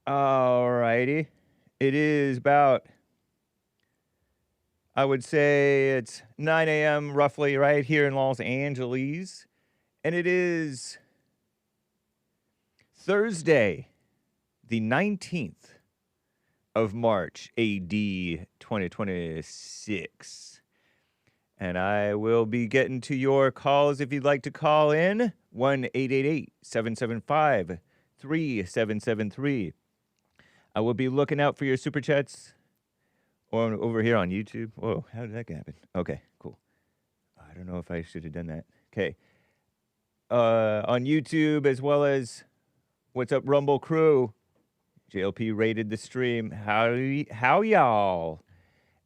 Alrighty. It is about, I would say it's 9 a.m. roughly right here in Los Angeles. And it is Thursday, the 19th of March, AD 2026. And I will be getting to your calls if you'd like to call in. 1-888-775-3773. I will be looking out for your super chats or over here on YouTube. Whoa, how did that happen? Okay, cool. I don't know if I should have done that. Okay. On YouTube as well as What's Up Rumble Crew. JLP rated the stream. How y'all?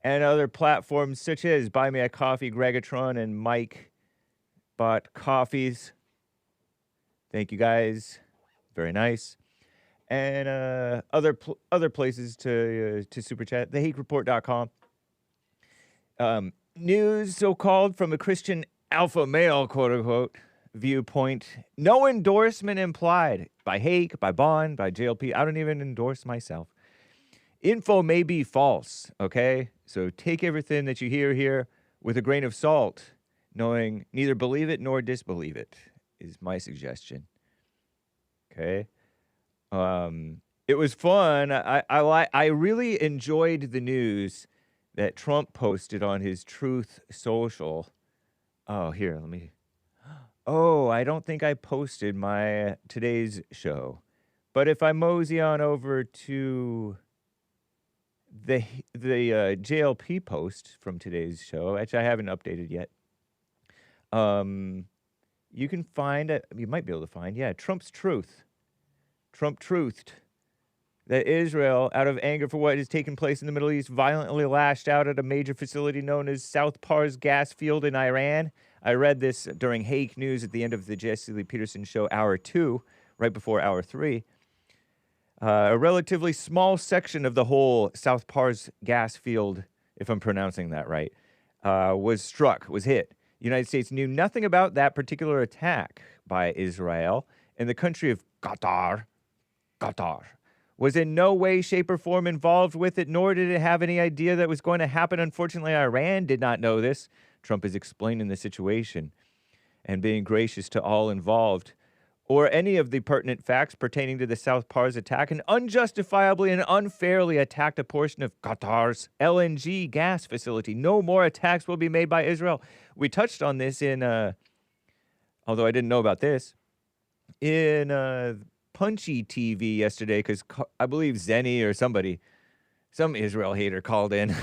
And other platforms such as Buy Me a Coffee, Greggatron, and Mike bought coffees. Thank you guys. Very nice. And other places to super chat. TheHakeReport.com. News so-called from a Christian alpha male, quote-unquote, viewpoint. No endorsement implied by Hake, by Bond, by JLP. I don't even endorse myself. Info may be false, okay? So take everything that you hear here with a grain of salt, knowing neither believe it nor disbelieve it is my suggestion. Okay? It was fun. I really enjoyed the news that Trump posted on his Truth Social. Oh, here, let me. Oh, I don't think I posted my today's show. But if I mosey on over to the JLP post from today's show, which I haven't updated yet, you can find, you might be able to find, Trump's Truth. Trump truthed that Israel, out of anger for what has taken place in the Middle East, violently lashed out at a major facility known as South Pars gas field in Iran. I read this during Hake News at the end of the Jesse Lee Peterson show, Hour 2, right before Hour 3. A relatively small section of the whole South Pars gas field, if I'm pronouncing that right, was hit. The United States knew nothing about that particular attack by Israel, and the country of Qatar was in no way, shape, or form involved with it, nor did it have any idea that was going to happen. Unfortunately, Iran did not know this. Trump is explaining the situation and being gracious to all involved, or any of the pertinent facts pertaining to the South Pars attack, and unjustifiably and unfairly attacked a portion of Qatar's LNG gas facility. No more attacks will be made by Israel. We touched on this in, although I didn't know about this, in Punchy TV yesterday, because I believe ZENNY or some Israel hater called in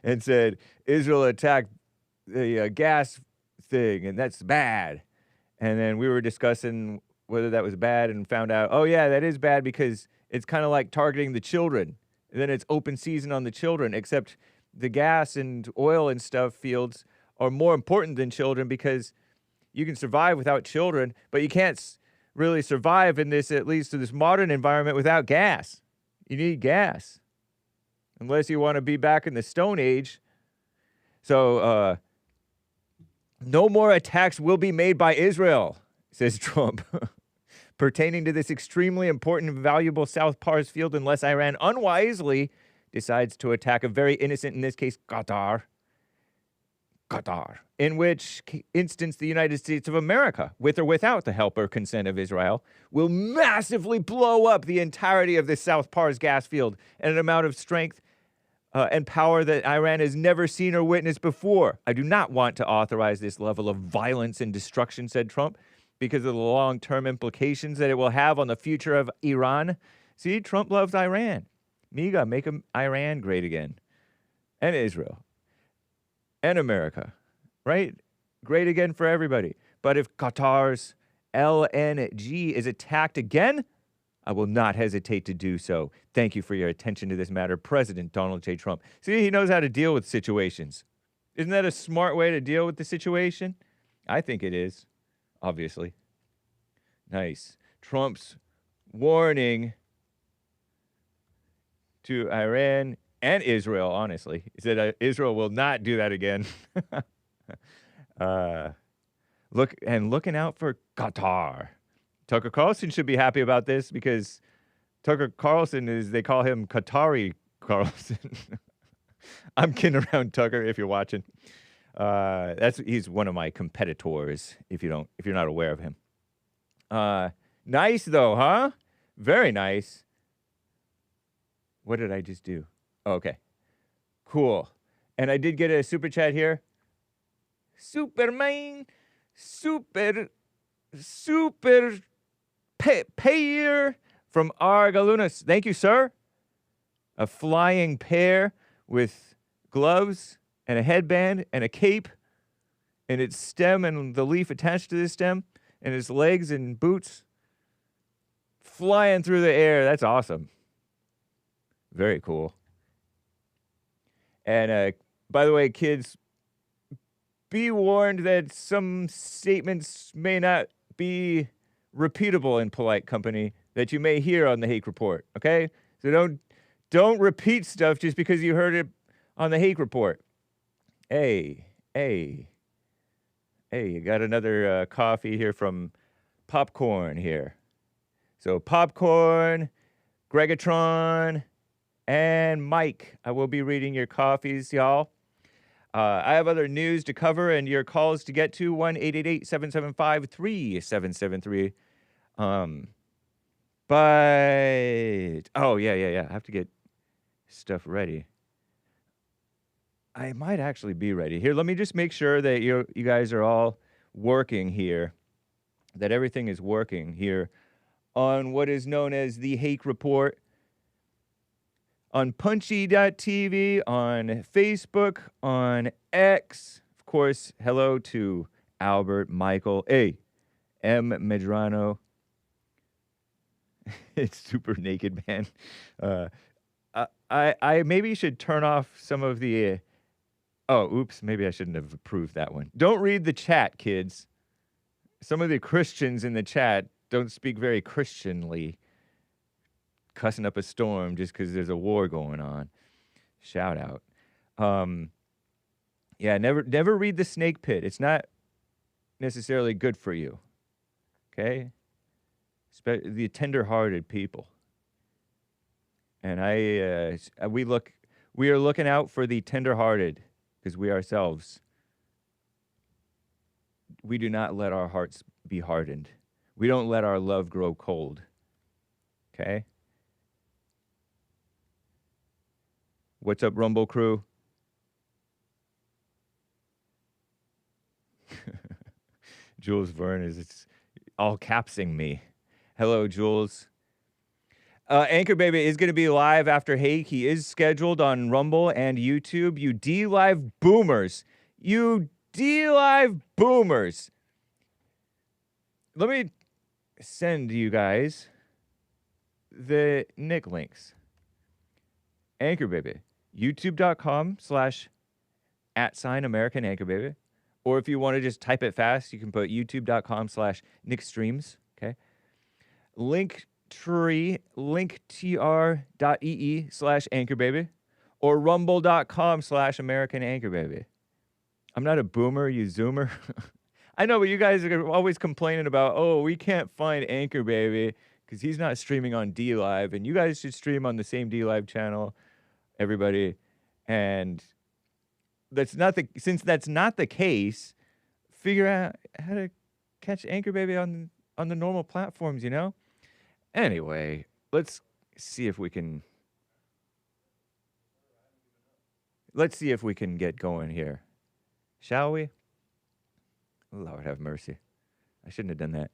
and said Israel attacked the gas thing, and that's bad. And then we were discussing whether that was bad and found out, oh, yeah, that is bad because it's kind of like targeting the children. And then it's open season on the children, except the gas and oil and stuff fields are more important than children because you can survive without children, but you can't really survive in this, at least in this modern environment, without gas. You need gas. Unless you want to be back in the Stone Age. So, no more attacks will be made by Israel, says Trump, pertaining to this extremely important and valuable South Pars field unless Iran unwisely decides to attack a very innocent, in this case, Qatar, in which instance the United States of America, with or without the help or consent of Israel, will massively blow up the entirety of the South Pars gas field at an amount of strength and power that Iran has never seen or witnessed before. I do not want to authorize this level of violence and destruction, said Trump, because of the long-term implications that it will have on the future of Iran. See, Trump loves Iran. Miga, make Iran great again. And Israel. And America. Right? Great again for everybody. But if Qatar's LNG is attacked again, I will not hesitate to do so. Thank you for your attention to this matter, President Donald J. Trump. See, he knows how to deal with situations. Isn't that a smart way to deal with the situation? I think it is, obviously. Nice. Trump's warning to Iran and Israel, honestly. He said Israel will not do that again. Looking out for Qatar. Tucker Carlson should be happy about this because Tucker Carlson is, they call him Qatari Carlson. I'm kidding around, Tucker, if you're watching. He's one of my competitors, if you're not aware of him. Nice though, huh? Very nice. What did I just do? Oh, okay. Cool. And I did get a super chat here. Superman, super payer from Argalunas. Thank you, sir. A flying pear with gloves and a headband and a cape and its stem and the leaf attached to the stem and its legs and boots flying through the air. That's awesome. Very cool. And by the way, kids, be warned that some statements may not be repeatable in polite company that you may hear on the Hake Report, okay? So don't repeat stuff just because you heard it on the Hake Report. Hey, you got another coffee here from Popcorn here. So Popcorn, Greggatron, and Mike. I will be reading your coffees, y'all. I have other news to cover and your calls to get to, 1-888-775-3773. But, oh, yeah. I have to get stuff ready. I might actually be ready. Here, let me just make sure that you guys are all working here, that everything is working here on what is known as the Hake Report, on punchy.tv, on Facebook, on X. Of course, hello to Albert, Michael, M. Medrano. It's super naked, man. I maybe should turn off some of the... oops, maybe I shouldn't have approved that one. Don't read the chat, kids. Some of the Christians in the chat don't speak very Christianly, cussing up a storm just because there's a war going on. Shout out. Yeah, never read the snake pit. It's not necessarily good for you. Okay? The tender-hearted people. And we are looking out for the tender-hearted because we ourselves, we do not let our hearts be hardened. We don't let our love grow cold. Okay? What's up, Rumble crew? Jules Verne is all capsing me. Hello, Jules. Anchor Baby is going to be live after Hake. He is scheduled on Rumble and YouTube. You D-Live boomers. You D-Live boomers. Let me send you guys the Nick links. Anchor Baby. YouTube.com/@American Anchor Baby. Or if you want to just type it fast, you can put youtube.com/NickStreams. Okay. linktr.ee/Anchor Baby. Or rumble.com/American Anchor Baby. I'm not a boomer, you zoomer. I know, but you guys are always complaining about, we can't find Anchor Baby because he's not streaming on D-Live, and you guys should stream on the same D-Live channel, everybody. And since that's not the case, figure out how to catch Anchor Baby on the normal platforms, you know? Anyway, let's see if we can get going here. Shall we? Lord have mercy. I shouldn't have done that.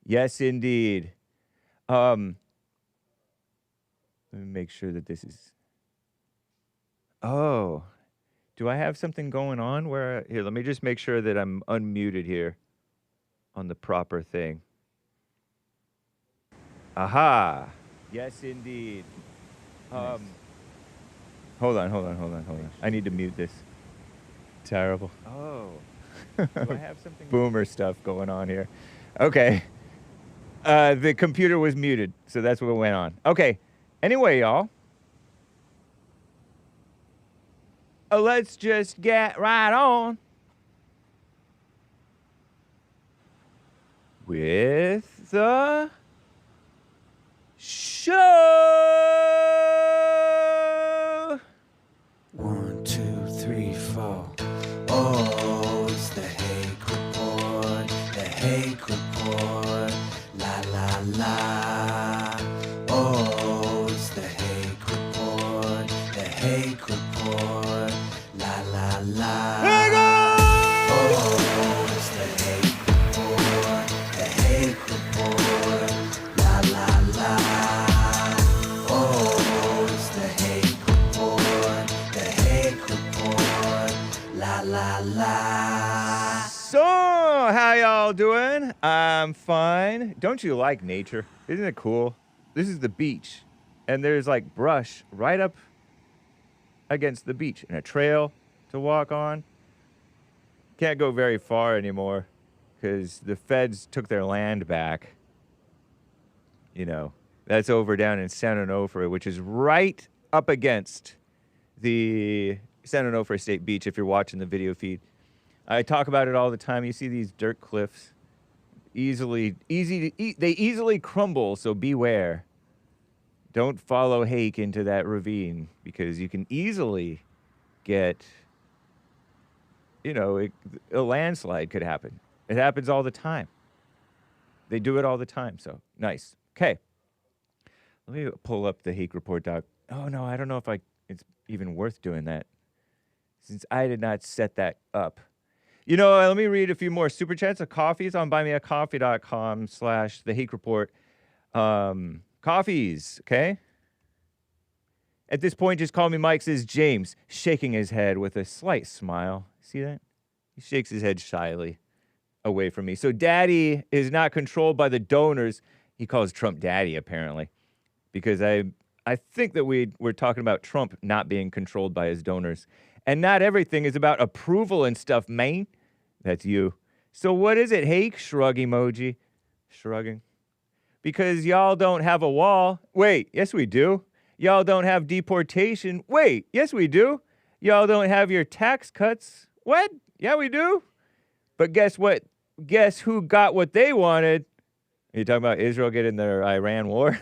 Yes, indeed. Let me make sure that this is... Oh. Do I have something going on where... Here, let me just make sure that I'm unmuted here on the proper thing. Aha. Yes, indeed. Nice. Hold on. I need to mute this. Terrible. Oh. Do I have something... Boomer stuff going on here. Okay. The computer was muted, so that's what went on. Okay. Anyway, y'all. Let's just get right on. with the show. 1, 2, 3, 4. Oh, it's the Hake Report. The Hake Report. La la la. Oh, it's the Hake Report. The Hake Report. La la la. Oh, it's the Hake Report. The Hake Report. La la la. Oh, it's the Hake Report. The Hake Report. La la la. So, how y'all doing? I'm fine. Don't you like nature? Isn't it cool? This is the beach, and there's like brush right up against the beach and a trail to walk on. Can't go very far anymore because the feds took their land back. You know, that's over down in San Onofre, which is right up against the San Onofre State Beach if you're watching the video feed. I talk about it all the time. You see these dirt cliffs. They easily crumble, so beware. Don't follow Hake into that ravine because you can easily get, a landslide could happen. It happens all the time. They do it all the time, so nice. Okay. Let me pull up the Hake Report doc. Oh, no, I don't know if it's even worth doing that since I did not set that up. Let me read a few more super chats. A coffee is on buymeacoffee.com/the Hake Report. Coffees, okay? At this point, just call me Mike, says James, shaking his head with a slight smile. See that? He shakes his head shyly away from me. So daddy is not controlled by the donors. He calls Trump daddy, apparently, because I think that we're talking about Trump not being controlled by his donors. And not everything is about approval and stuff, man. That's you. So what is it, Hake? Shrug emoji. Shrugging. Because y'all don't have a wall. Wait, yes we do. Y'all don't have deportation. Wait, yes we do. Y'all don't have your tax cuts. What? Yeah, we do. But guess what? Guess who got what they wanted? Are you talking about Israel getting their Iran war?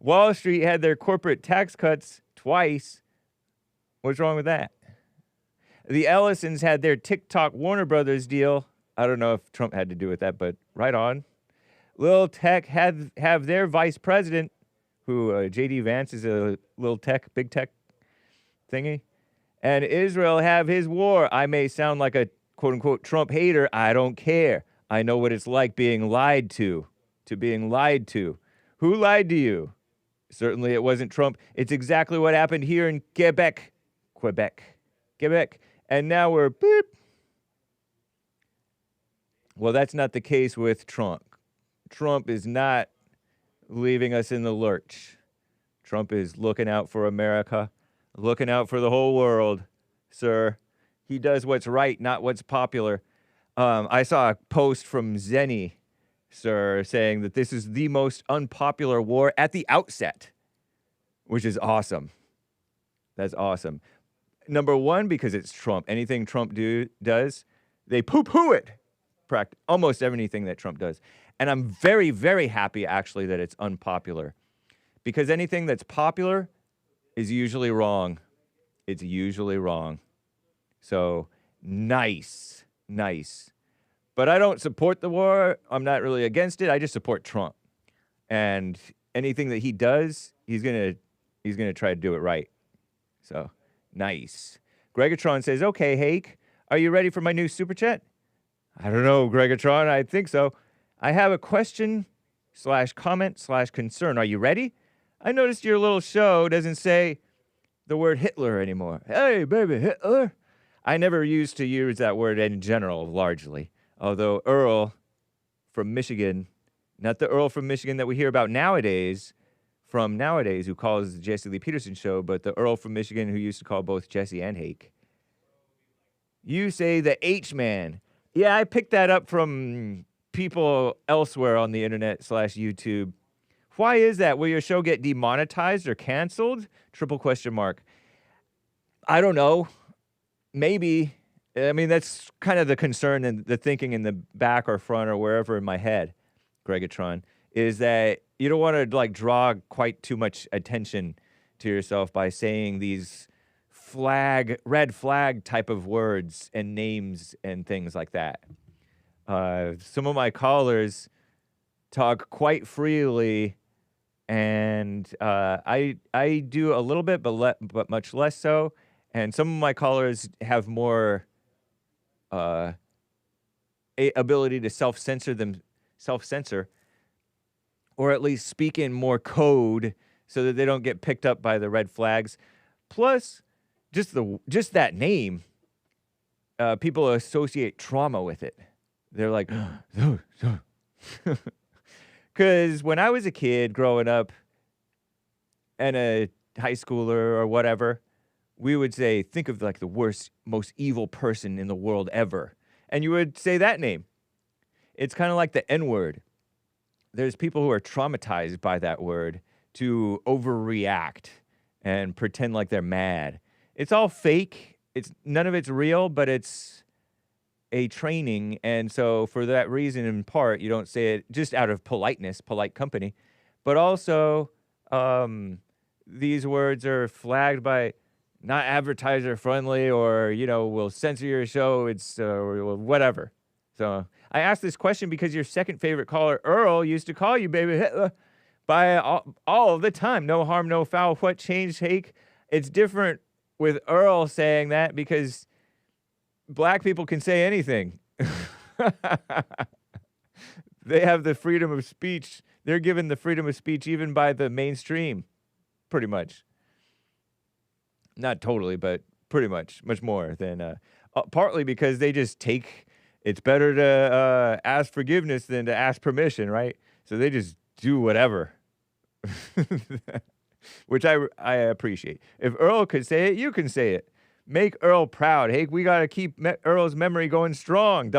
Wall Street had their corporate tax cuts twice. What's wrong with that? The Ellisons had their TikTok Warner Brothers deal. I don't know if Trump had to do with that, but right on. Lil Tech have their vice president, who J.D. Vance is a little tech, big tech thingy. And Israel have his war. I may sound like a quote-unquote Trump hater. I don't care. I know what it's like being lied to being lied to. Who lied to you? Certainly it wasn't Trump. It's exactly what happened here in Quebec. And now we're boop. Well, that's not the case with Trump. Trump is not leaving us in the lurch. Trump is looking out for America, looking out for the whole world, sir. He does what's right, not what's popular. I saw a post from ZENNY, sir, saying that this is the most unpopular war at the outset, which is awesome. That's awesome. Number one, because it's Trump. Anything Trump does, they poo-poo it. Almost everything that Trump does. And I'm very, very happy, actually, that it's unpopular. Because anything that's popular is usually wrong. It's usually wrong. So, nice. But I don't support the war. I'm not really against it. I just support Trump. And anything that he does, he's gonna try to do it right. So, nice. Greggatron says, okay, Hake, are you ready for my new super chat? I don't know, Greggatron. I think so. I have a question/comment/concern. Are you ready? I noticed your little show doesn't say the word Hitler anymore. Hey, baby, Hitler. I never used to use that word in general, largely. Although Earl from Michigan, not the Earl from Michigan that we hear about nowadays, who calls the Jesse Lee Peterson show, but the Earl from Michigan who used to call both Jesse and Hake. You say the H-man. Yeah, I picked that up from people elsewhere on the internet /YouTube. Why is that? Will your show get demonetized or canceled? ? I don't know. Maybe. I mean, that's kind of the concern and the thinking in the back or front or wherever in my head, Greggatron, is that you don't want to like draw quite too much attention to yourself by saying these red flag type of words and names and things like that. Some of my callers talk quite freely, and I do a little bit, but much less so. And some of my callers have more ability to self-censor, or at least speak in more code so that they don't get picked up by the red flags. Plus, just that name, people associate trauma with it. They're like, because when I was a kid growing up and a high schooler or whatever, we would say, think of like the worst, most evil person in the world ever. And you would say that name. It's kind of like the N-word. There's people who are traumatized by that word to overreact and pretend like they're mad. It's all fake. None of it's real, but it's a training. And so for that reason, in part, you don't say it just out of politeness, polite company. But also, these words are flagged by not advertiser friendly, or, we'll censor your show. It's or whatever. So I asked this question because your second favorite caller, Earl, used to call you Baby Hitler by all the time. No harm, no foul. What changed, Hake? It's different with Earl saying that because black people can say anything. They have the freedom of speech. They're given the freedom of speech even by the mainstream, pretty much. Not totally, but pretty much more than partly because they just take. It's better to ask forgiveness than to ask permission, right? So they just do whatever, which I appreciate. If Earl could say it, you can say it. Make Earl proud. Hey, we got to keep Earl's memory going strong, !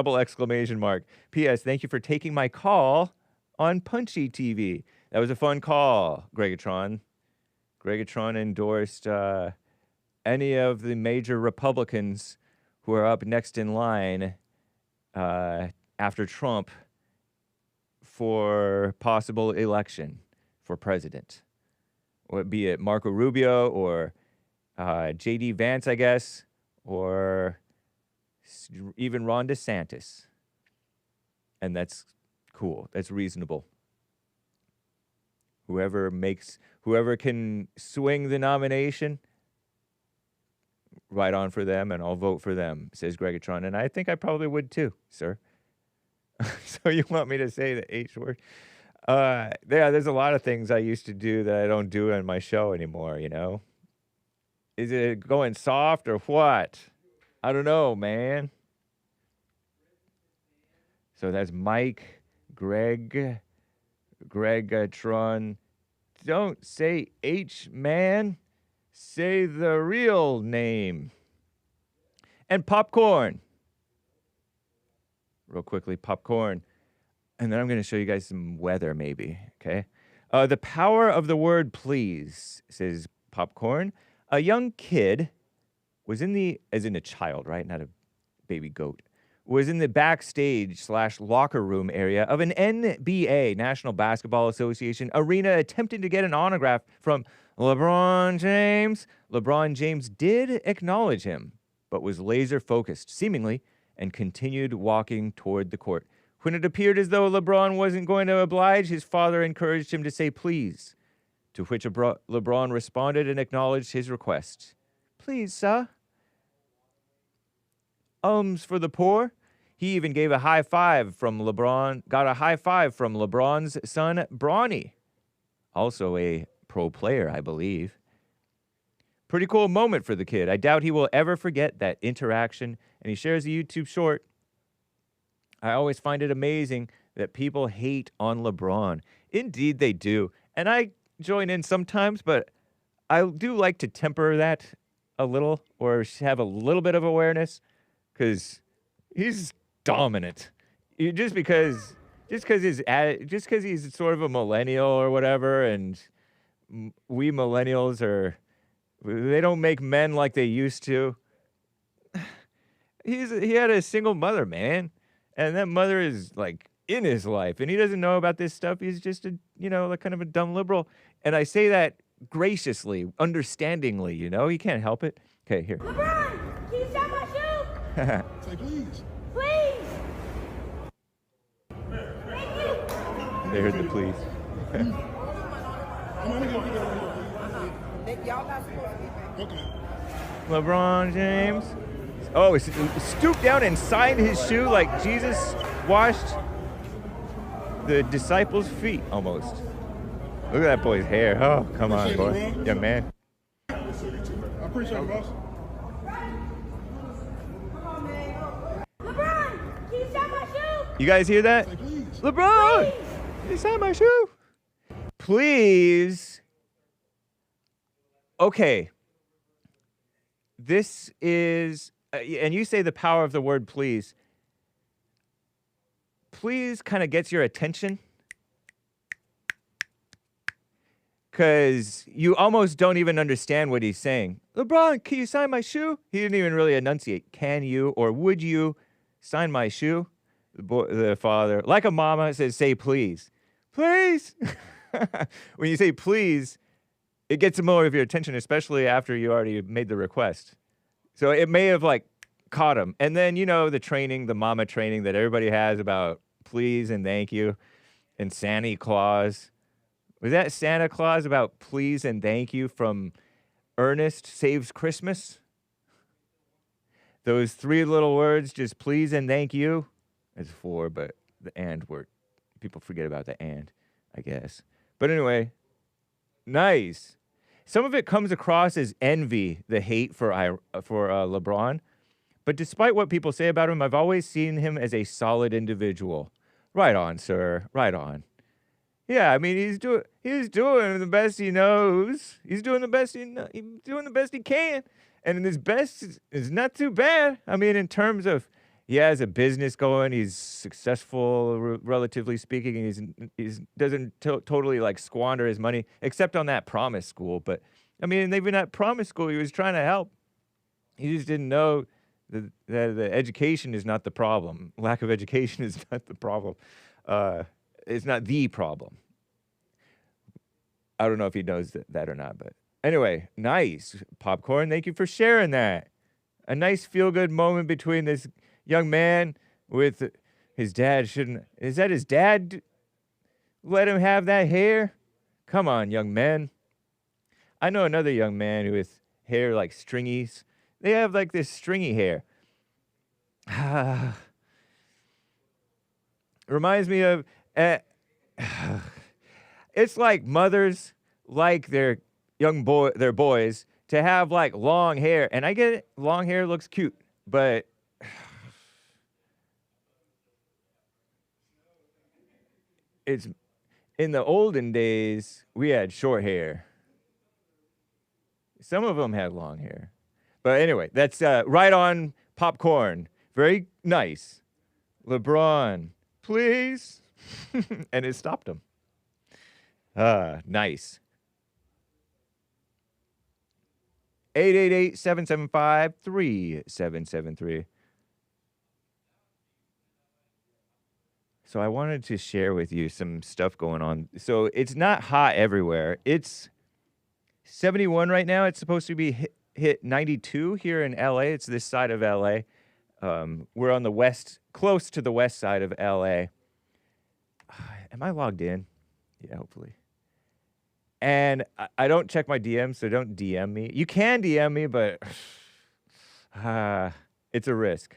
P.S. Thank you for taking my call on Punchy TV. That was a fun call, Greggatron. Greggatron endorsed any of the major Republicans who are up next in line after Trump for possible election for president. Be it Marco Rubio or J.D. Vance, I guess, or even Ron DeSantis. And that's cool. That's reasonable. Whoever can swing the nomination, right on for them, and I'll vote for them, says Greggatron. And I think I probably would too, sir. So you want me to say the H word? Yeah, there's a lot of things I used to do that I don't do on my show anymore, Is it going soft or what? I don't know, man. So that's Mike, Gregg, Greggatron. Don't say H, man. Say the real name. And popcorn. Real quickly, popcorn. And then I'm going to show you guys some weather, maybe, okay? The power of the word please, says popcorn. A young kid was as in a child, right? Not a baby goat. Was in the backstage/locker room area of an NBA, National Basketball Association, arena attempting to get an autograph from LeBron James. LeBron James did acknowledge him, but was laser focused, seemingly, and continued walking toward the court. When it appeared as though LeBron wasn't going to oblige, his father encouraged him to say please, to which LeBron responded and acknowledged his request. Please, sir. For the poor. He even gave a high five from LeBron, got a high five from LeBron's son, Bronny. Also a pro player, I believe. Pretty cool moment for the kid. I doubt he will ever forget that interaction, and he shares a YouTube short. I always find it amazing that people hate on LeBron. Indeed, they do. And I join in sometimes, but I do like to temper that a little, or have a little bit of awareness, because he's dominant. Just because he's sort of a millennial or whatever, and we millennials they don't make men like they used to. he had a single mother, man. And that mother is like in his life, and he doesn't know about this stuff. He's just a, like kind of a dumb liberal. And I say that graciously, understandingly, he can't help it. Okay, here. Lebron, can you shine my shoe? Say please. Please. Thank you. They heard the please. Y'all not supposed to be back. Okay. LeBron James. Oh, he stooped down and signed his shoe like Jesus washed the disciples' feet, almost. Look at that boy's hair. Oh, come on, boy. Yeah, man. I appreciate it, boss. LeBron, can you shine my shoe? You guys hear that? Say please. LeBron! Can you sign my shoe? Please. Okay. This is, and you say the power of the word please. Please kind of gets your attention. Because you almost don't even understand what he's saying. LeBron, can you sign my shoe? He didn't even really enunciate. Can you or would you sign my shoe? The father, like a mama, says, say please. Please. When you say please, it gets more of your attention, especially after you already made the request. So it may have like caught him. And then, the training, the mama training that everybody has about please and thank you and Santa Claus. Was that Santa Claus about please and thank you from Ernest Saves Christmas? Those three little words, just please and thank you. It's four, but the and word, people forget about the and, I guess. But anyway, nice. Some of it comes across as envy, the hate for LeBron. But despite what people say about him, I've always seen him as a solid individual. Right on, sir. Right on. Yeah, I mean, he's doing the best he knows. He's doing the best he can, and his best is not too bad. I mean, in terms of he has a business going, he's successful, relatively speaking. He's doesn't totally like squander his money, except on that promise school. But I mean, even at promise school, he was trying to help. He just didn't know that the education is not the problem. Lack of education is not the problem. It's not the problem. I don't know if he knows that or not, but anyway, nice. Popcorn, thank you for sharing that. A nice feel-good moment between this young man with his dad. Is that his dad? Let him have that hair? Come on, young man. I know another young man with hair like stringies. They have like this stringy hair. Reminds me of... it's like mothers like their boys to have like long hair, and I get it, long hair looks cute, but it's in the olden days we had short hair. Some of them had long hair, but anyway, that's right on. Popcorn, very nice. LeBron, please. And it stopped him. Nice. 888-775-3773. So I wanted to share with you some stuff going on. So it's not hot everywhere. It's 71 right now. It's supposed to be hit 92 here in LA. It's this side of LA. We're on the west, close to the west side of LA. Am I logged in? Yeah, hopefully. And I don't check my DMs, so don't DM me. You can DM me, but it's a risk.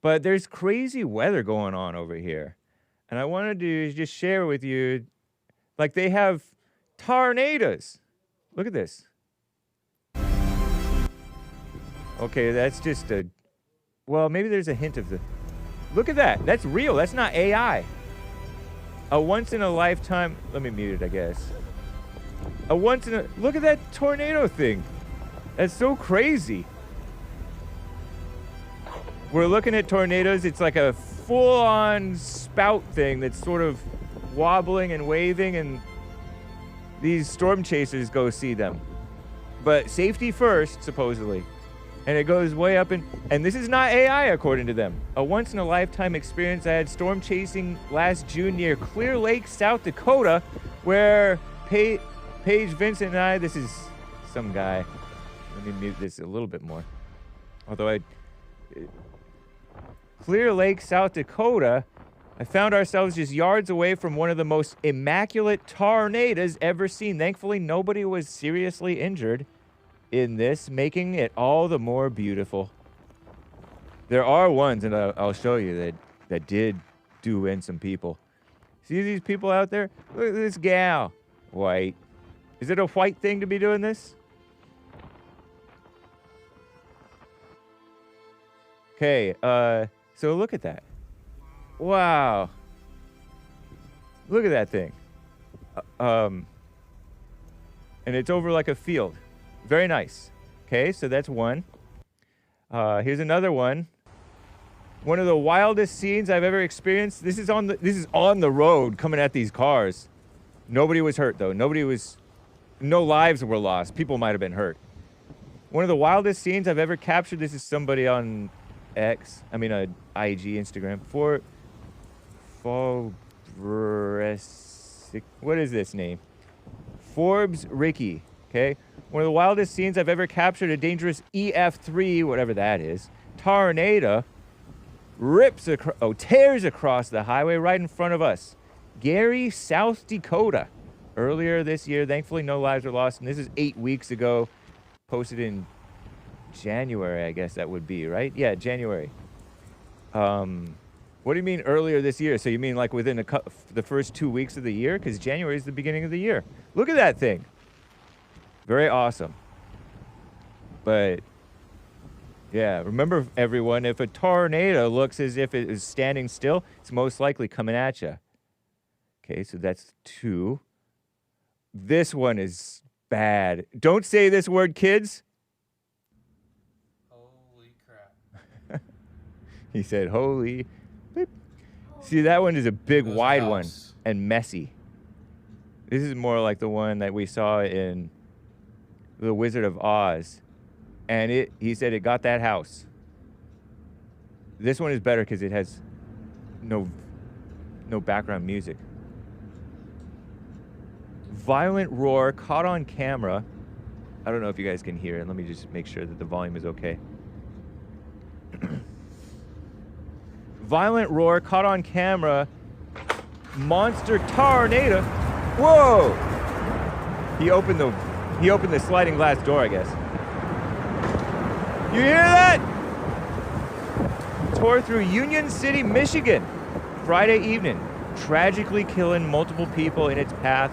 But there's crazy weather going on over here. And I wanted to just share with you, like they have tornadoes. Look at this. Okay, that's just well, maybe there's a hint of look at that. That's real. That's not AI. A once in a lifetime, let me mute it, I guess. Look at that tornado thing. That's so crazy. We're looking at tornadoes. It's like a full-on spout thing that's sort of wobbling and waving, and these storm chasers go see them. But safety first, supposedly. And it goes way up and this is not AI according to them. A once-in-a-lifetime experience. I had storm chasing last June near Clear Lake, South Dakota, where Paige, Vincent, and I, this is some guy. Let me mute this a little bit more. Although Clear Lake, South Dakota, I found ourselves just yards away from one of the most immaculate tornadoes ever seen. Thankfully, nobody was seriously injured in this, making it all the more beautiful. There are ones, and I'll show you, that did do in some people. See these people out there? Look at this gal. White. Is it a white thing to be doing this? Okay, so look at that. Wow. Look at that thing. And it's over like a field. Very nice. Okay, so that's one. Here's another one. One of the wildest scenes I've ever experienced. This is on the road coming at these cars. Nobody was hurt though. No lives were lost. People might have been hurt. One of the wildest scenes I've ever captured. This is somebody on IG, Instagram. What is this name? Forbes Ricky. Okay. One of the wildest scenes I've ever captured, a dangerous EF3, whatever that is, tornado tears across the highway right in front of us. Gary, South Dakota. Earlier this year, thankfully no lives were lost, and this is 8 weeks ago, posted in January, I guess that would be, right? Yeah, January. What do you mean earlier this year? So you mean like within the first 2 weeks of the year? Because January is the beginning of the year. Look at that thing. Very awesome. But, yeah, remember, everyone, if a tornado looks as if it is standing still, it's most likely coming at you. Okay, so that's 2. This one is bad. Don't say this word, kids. Holy crap. He said, holy. Beep. See, that one is a big, wide one and messy. This is more like the one that we saw in The Wizard of Oz, and he said it got that house. This one is better because it has no background music. Violent roar caught on camera. I don't know if you guys can hear it. Let me just make sure that the volume is okay. Violent roar caught on camera. Monster tornado. Whoa! He opened the sliding glass door, I guess. You hear that? Tore through Union City, Michigan, Friday evening, tragically killing multiple people in its path.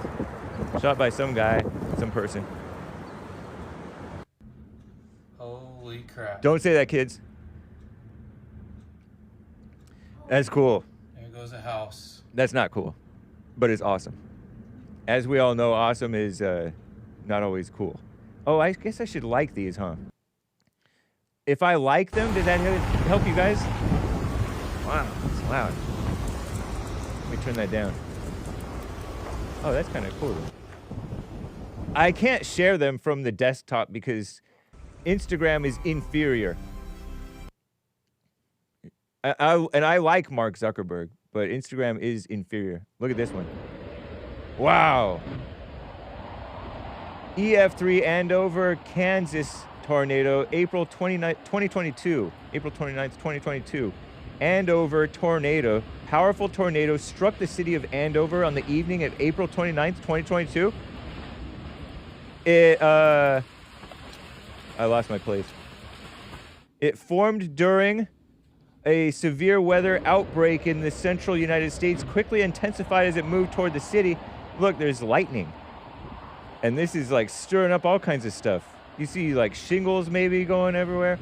Shot by some guy, some person. Holy crap. Don't say that, kids. That's cool. There goes a house. That's not cool, but it's awesome. As we all know, awesome is not always cool. Oh, I guess I should like these, huh? If I like them, does that help you guys? Wow, it's loud. Let me turn that down. Oh, that's kind of cool. I can't share them from the desktop because Instagram is inferior. I like Mark Zuckerberg, but Instagram is inferior. Look at this one. Wow. EF3 Andover, Kansas tornado, April 29th, 2022. April 29th, 2022. Andover tornado. Powerful tornado struck the city of Andover on the evening of April 29th, 2022. I lost my place. It formed during a severe weather outbreak in the central United States, quickly intensified as it moved toward the city. Look, there's lightning. And this is like stirring up all kinds of stuff. You see like shingles maybe going everywhere.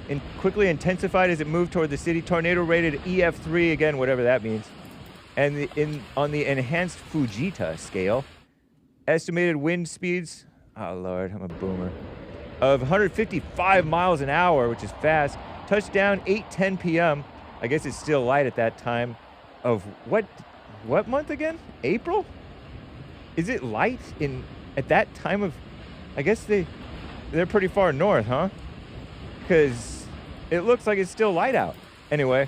And quickly intensified as it moved toward the city. Tornado rated EF3, again, whatever that means. And on the enhanced Fujita scale, estimated wind speeds, oh Lord, I'm a boomer, of 155 miles an hour, which is fast. Touchdown 8:10 p.m. I guess it's still light at that time. Of what month again? April? Is it light at that time of I guess they're pretty far north, huh? Because it looks like it's still light out. Anyway,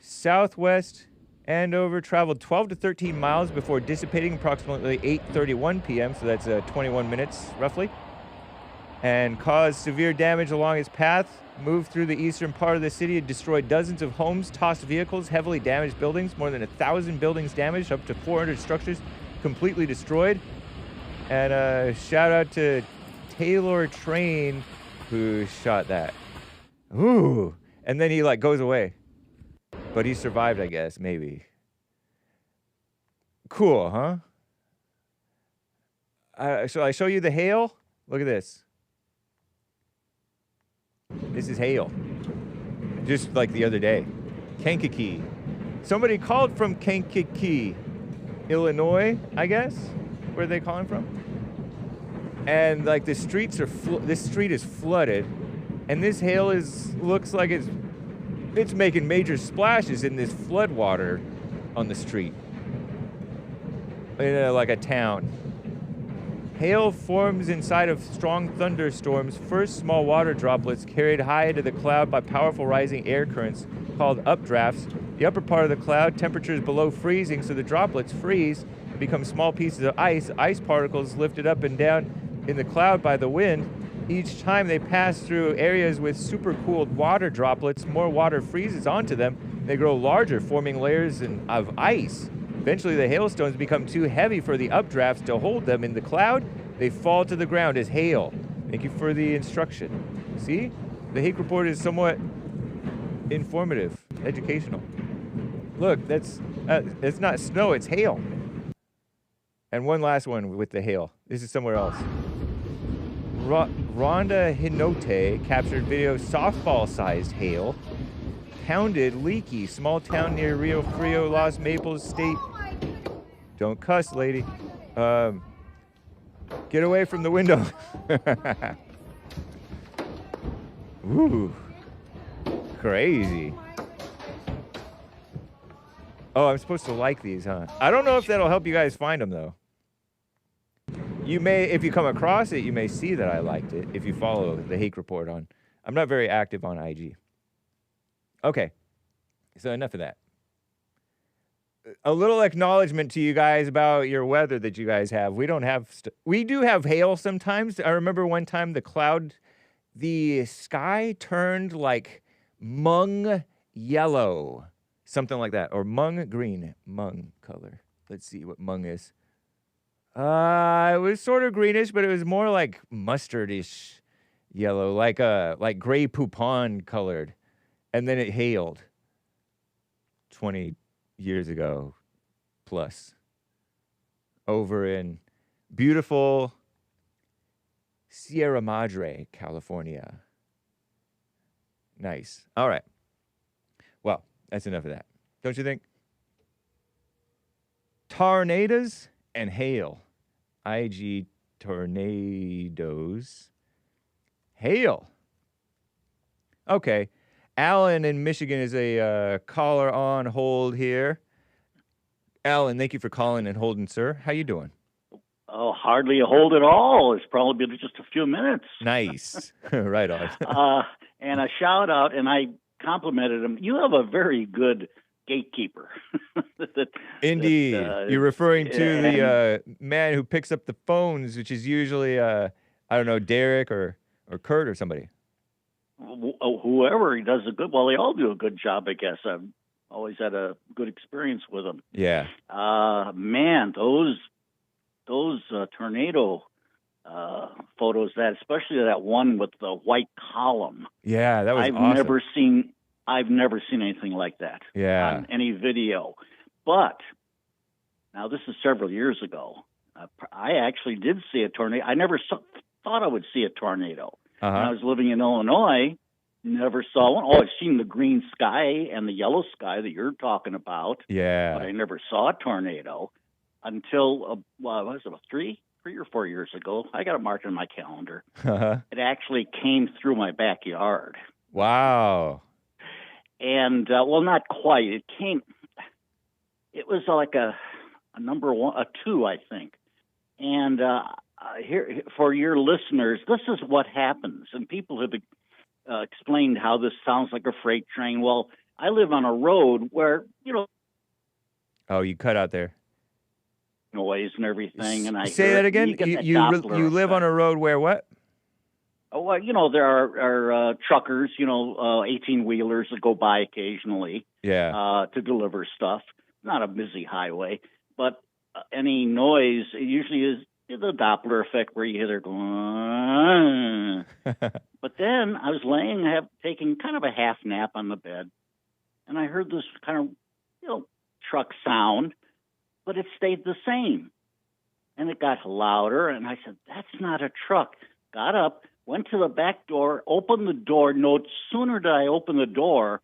southwest Andover traveled 12 to 13 miles before dissipating approximately 8:31 p.m., so that's 21 minutes roughly, and caused severe damage along its path, moved through the eastern part of the city, and destroyed dozens of homes, tossed vehicles, heavily damaged buildings, more than 1,000 buildings damaged, up to 400 structures completely destroyed. And shout out to Taylor Train who shot that. Ooh. And then he like goes away. But he survived, I guess, maybe. Cool, huh? Shall I show you the hail? Look at this. This is hail. Just like the other day. Kankakee. Somebody called from Kankakee, Illinois, I guess, where they calling from. And like the streets are, this street is flooded, and this hail looks like it's making major splashes in this flood water on the street. In like a town. Hail forms inside of strong thunderstorms, first small water droplets carried high into the cloud by powerful rising air currents called updrafts. The upper part of the cloud, temperature is below freezing, so the droplets freeze and become small pieces of ice. Ice particles lifted up and down in the cloud by the wind. Each time they pass through areas with supercooled water droplets, more water freezes onto them. They grow larger, forming layers of ice. Eventually, the hailstones become too heavy for the updrafts to hold them in the cloud. They fall to the ground as hail. Thank you for the instruction. See? The Hake report is somewhat informative, educational. Look, it's not snow, it's hail. And one last one with the hail. This is somewhere else. Rhonda Hinote captured video of softball-sized hail. Pounded Leaky, small town near Rio Frio, Los Maples State. Don't cuss, lady. Get away from the window. Ooh. Crazy. Oh, I'm supposed to like these, huh? I don't know if that'll help you guys find them, though. You may, if you come across it, you may see that I liked it if you follow the Hake report on. I'm not very active on IG. Okay, so enough of that. A little acknowledgement to you guys about your weather that you guys have. We don't have, we do have hail sometimes. I remember one time the sky turned like mung yellow, something like that, or mung green, mung color. Let's see what mung is. It was sort of greenish, but it was more like mustardish yellow, like gray poupon colored. And then it hailed 20 years ago plus over in beautiful Sierra Madre, California. Nice. All right. Well, that's enough of that. Don't you think? Tornadoes and hail. IG tornadoes. Hail. Okay. Alan in Michigan is a caller on hold here. Alan, thank you for calling and holding, sir. How you doing? Oh, hardly a hold at all. It's probably been just a few minutes. Nice. Right on. And a shout out, and I complimented him. You have a very good gatekeeper. Indeed. You're referring to the man who picks up the phones, which is usually, I don't know, Derek or Kurt or somebody. Whoever, he does a good, well, they all do a good job, I guess. I've always had a good experience with them. Yeah. Man, those tornado photos, especially that one with the white column. Yeah, that was awesome. I've never seen anything like that. Yeah. On any video. But now this is several years ago. I actually did see a tornado. I never thought I would see a tornado. Uh-huh. When I was living in Illinois, never saw one. Oh, I've seen the green sky and the yellow sky that you're talking about. Yeah. But I never saw a tornado until, was it 3 or 4 years ago? I got it marked on my calendar. Uh-huh. It actually came through my backyard. Wow. And, well, not quite. It was like a number 2, I think. And here, for your listeners, this is what happens. And people have explained how this sounds like a freight train. Well, I live on a road where, Oh, you cut out there. noise and everything. And I Say hear that it, again. and you get that You Doppler live on a effect. road where what? Oh, well, there are truckers, 18-wheelers that go by occasionally Yeah. to deliver stuff. Not a busy highway, but any noise, it usually is the Doppler effect where you hear they're going. But then I was taking kind of a half nap on the bed, and I heard this kind of, truck sound, but it stayed the same. And it got louder, and I said, that's not a truck. Got up, went to the back door, opened the door. No sooner did I open the door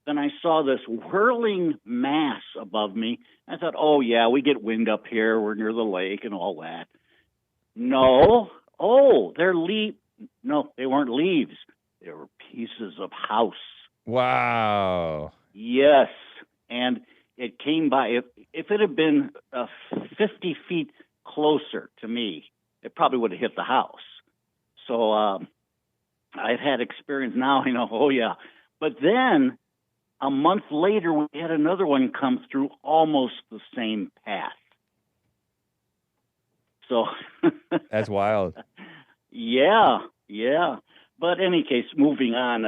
than I saw this whirling mass above me. I thought, oh, yeah, we get wind up here. We're near the lake and all that. No. Oh, No, they weren't leaves. They were pieces of house. Wow. Yes. And it came by. If it had been 50 feet closer to me, it probably would have hit the house. So I've had experience now, oh, yeah. But then a month later, we had another one come through almost the same path. So That's wild. yeah. But any case, moving on,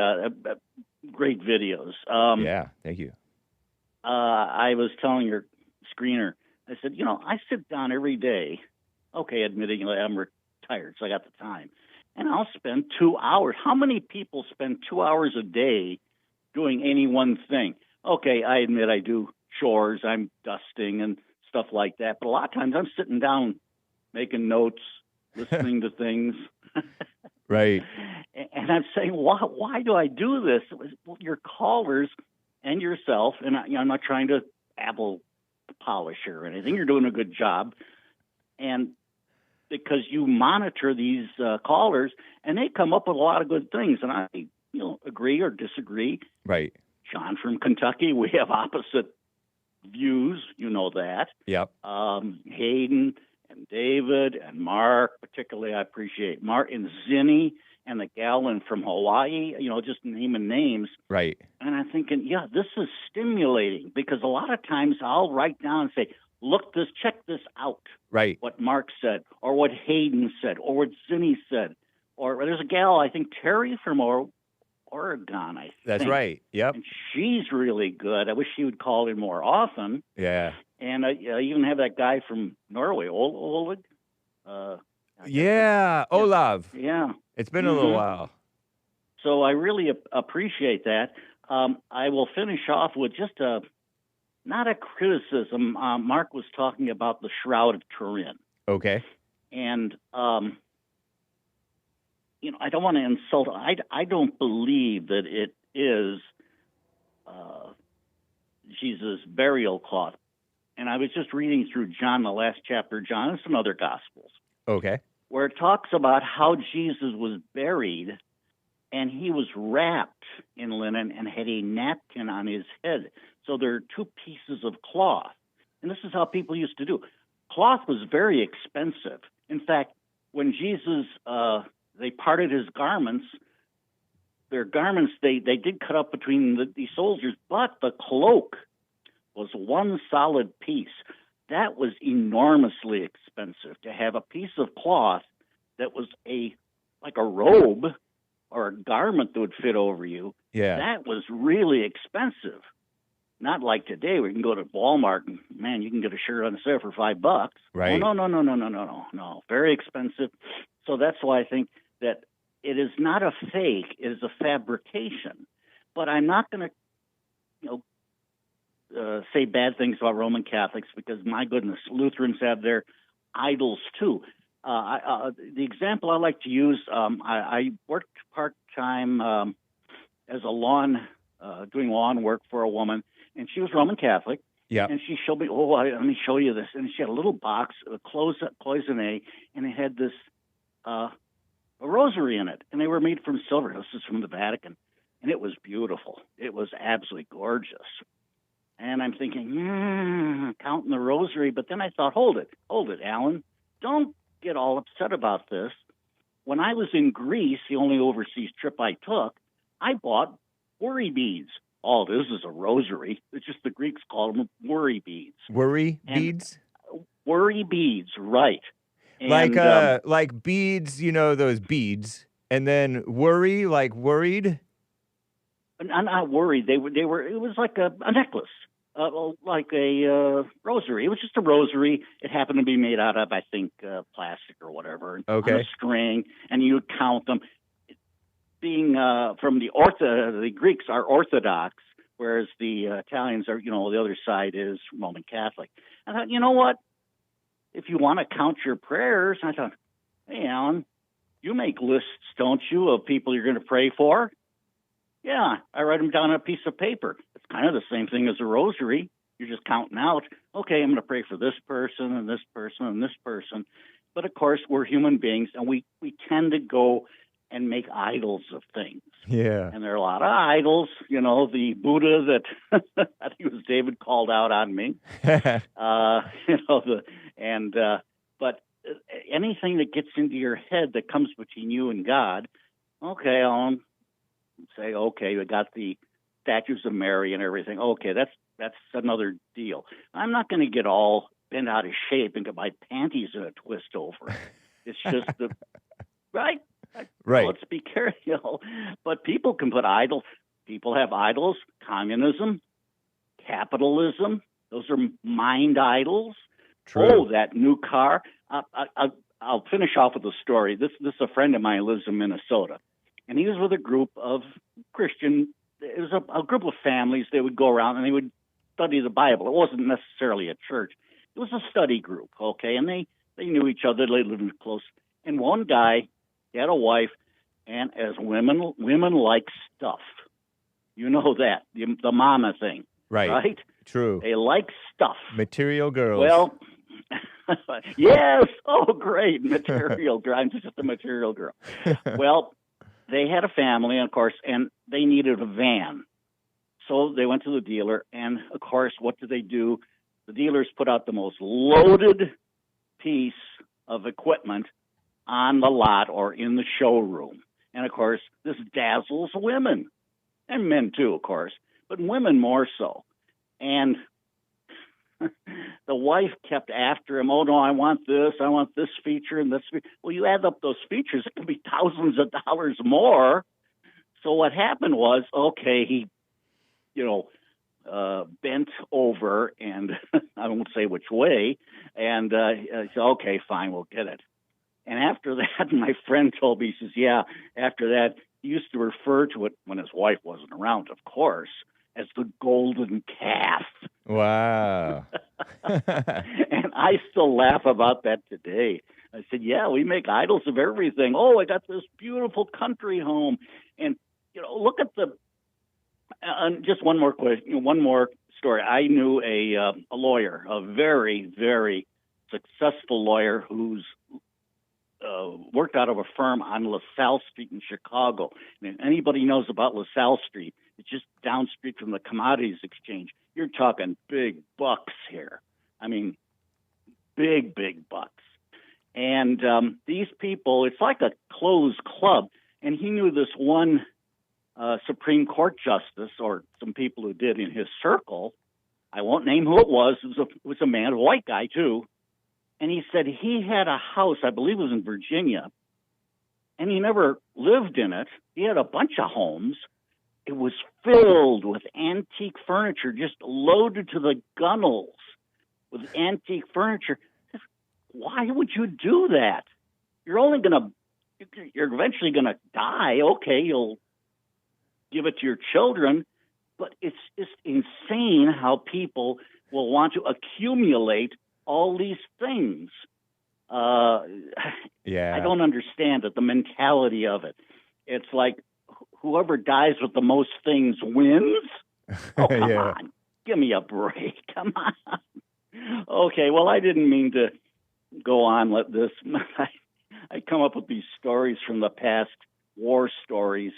great videos. Yeah, thank you. I was telling your screener, I said, I sit down every day. Okay, admittingly, I'm retired, so I got the time. And I'll spend 2 hours. How many people spend 2 hours a day doing any one thing? Okay, I admit I do chores. I'm dusting and stuff like that. But a lot of times I'm sitting down making notes, listening to things. Right. And I'm saying, why do I do this? Your callers and yourself, and I'm not trying to apple polish or anything. You're doing a good job. And because you monitor these callers, and they come up with a lot of good things. And I, agree or disagree. Right. John from Kentucky, we have opposite views. You know that. Yep. Hayden and David and Mark, particularly I appreciate Mark and ZENNY and the gal from Hawaii, just naming names. Right. And I'm thinking, yeah, this is stimulating because a lot of times I'll write down and say, check this out. Right. What Mark said, or what Hayden said, or what ZENNY said. Or there's a gal, I think Terry from Oregon, I think. That's right. Yep. And she's really good. I wish she would call in more often. Yeah. And I even have that guy from Norway, Oleg. Yeah, Olav. Yeah. It's been a little while. So I really appreciate that. I will finish off with just not a criticism. Mark was talking about the Shroud of Turin. Okay. And, I don't want to insult. I don't believe that it is Jesus' burial cloth. And I was just reading through John, the last chapter of John, and some other Gospels, Okay. where it talks about how Jesus was buried, and he was wrapped in linen and had a napkin on his head. So there are two pieces of cloth. And this is how people used to do. Cloth was very expensive. In fact, when Jesus, they parted his garments, their garments, they did cut up between the soldiers, but the cloak was one solid piece. That was enormously expensive to have a piece of cloth that was like a robe or a garment that would fit over you. Yeah. That was really expensive. Not like today where you can go to Walmart and, man, you can get a shirt on sale for $5. Right. Oh, no. Very expensive. So that's why I think that it is not a fake, it is a fabrication. But I'm not going to, say bad things about Roman Catholics because, my goodness, Lutherans have their idols too. The example I like to use, I worked part-time as doing lawn work for a woman, and she was Roman Catholic. Yeah. And she showed me, let me show you this. And she had a little box, a cloisonne, and it had this a rosary in it. And they were made from silver. This is from the Vatican. And it was beautiful. It was absolutely gorgeous. And I'm thinking, counting the rosary. But then I thought, hold it, Alan. don't get all upset about this. When I was in Greece, the only overseas trip I took, I bought worry beads. All it is a rosary. It's just the Greeks call them worry beads. Worry And beads? Worry beads, right. And, Like beads, you know, those beads. And then worry, like worried? I'm not worried. They were. It was like a necklace, like a rosary. It was just a rosary. It happened to be made out of, I think, plastic or whatever, Okay. on a string, and you would count them. Being from the Greeks are Orthodox, whereas the Italians are, the other side is Roman Catholic. I thought, you know what? If you want to count your prayers, I thought, hey, Alan, you make lists, don't you, of people you're going to pray for? Yeah, I write them down on a piece of paper. It's kind of the same thing as a rosary. You're just counting out, okay, I'm going to pray for this person and this person and this person. But, of course, we're human beings, and we tend to go and make idols of things. Yeah. And there are a lot of idols. The Buddha that I think it was David called out on me. But anything that gets into your head that comes between you and God, okay, I'll say, okay, we got the statues of Mary and everything. Okay, that's another deal. I'm not going to get all bent out of shape and get my panties in a twist over it. It's just right. Right. Let's be careful. But people can put idols. People have idols. Communism, capitalism. Those are mind idols. True. Oh, that new car. I'll finish off with a story. This a friend of mine lives in Minnesota, and he was with a group of Christian. It was a group of families. They would go around and they would study the Bible. It wasn't necessarily a church. It was a study group, okay? And they knew each other. They lived close. And one guy, he had a wife, and as women like stuff. You know that, the mama thing. Right? True. They like stuff. Material girls. Well, yes. Oh, great. Material girl. I'm just a material girl. Well, they had a family, of course, and they needed a van. So they went to the dealer, and, of course, what do? The dealers put out the most loaded piece of equipment on the lot or in the showroom. And, of course, this dazzles women, and men too, of course, but women more so. And the wife kept after him, oh, no, I want this feature and this feature. Well, you add up those features, it could be thousands of dollars more. So what happened was, okay, he, bent over, and I won't say which way, and I said, okay, fine, we'll get it. And after that, my friend told me, he says, yeah, after that, he used to refer to it, when his wife wasn't around, of course, as the golden calf. Wow. And I still laugh about that today. I said, yeah, we make idols of everything. Oh, I got this beautiful country home. And, look at just one more question, one more story. I knew a lawyer, a very, very successful lawyer who's worked out of a firm on LaSalle Street in Chicago. And if anybody knows about LaSalle Street, it's just down street from the Commodities Exchange. You're talking big bucks here. I mean, big, big bucks. And these people, it's like a closed club. And he knew this one Supreme Court justice, or some people who did in his circle. I won't name who it was. It was a man, a white guy too. And he said he had a house, I believe it was in Virginia, and he never lived in it. He had a bunch of homes. It was filled with antique furniture, just loaded to the gunnels with antique furniture. Why would you do that? You're eventually going to die. Okay, you'll give it to your children, but it's just insane how people will want to accumulate all these things. Yeah. I don't understand it, the mentality of it. It's like whoever dies with the most things wins. Oh, come on. Give me a break. Come on. Okay, well, I didn't mean to go on like this. I come up with these stories from the past, war stories.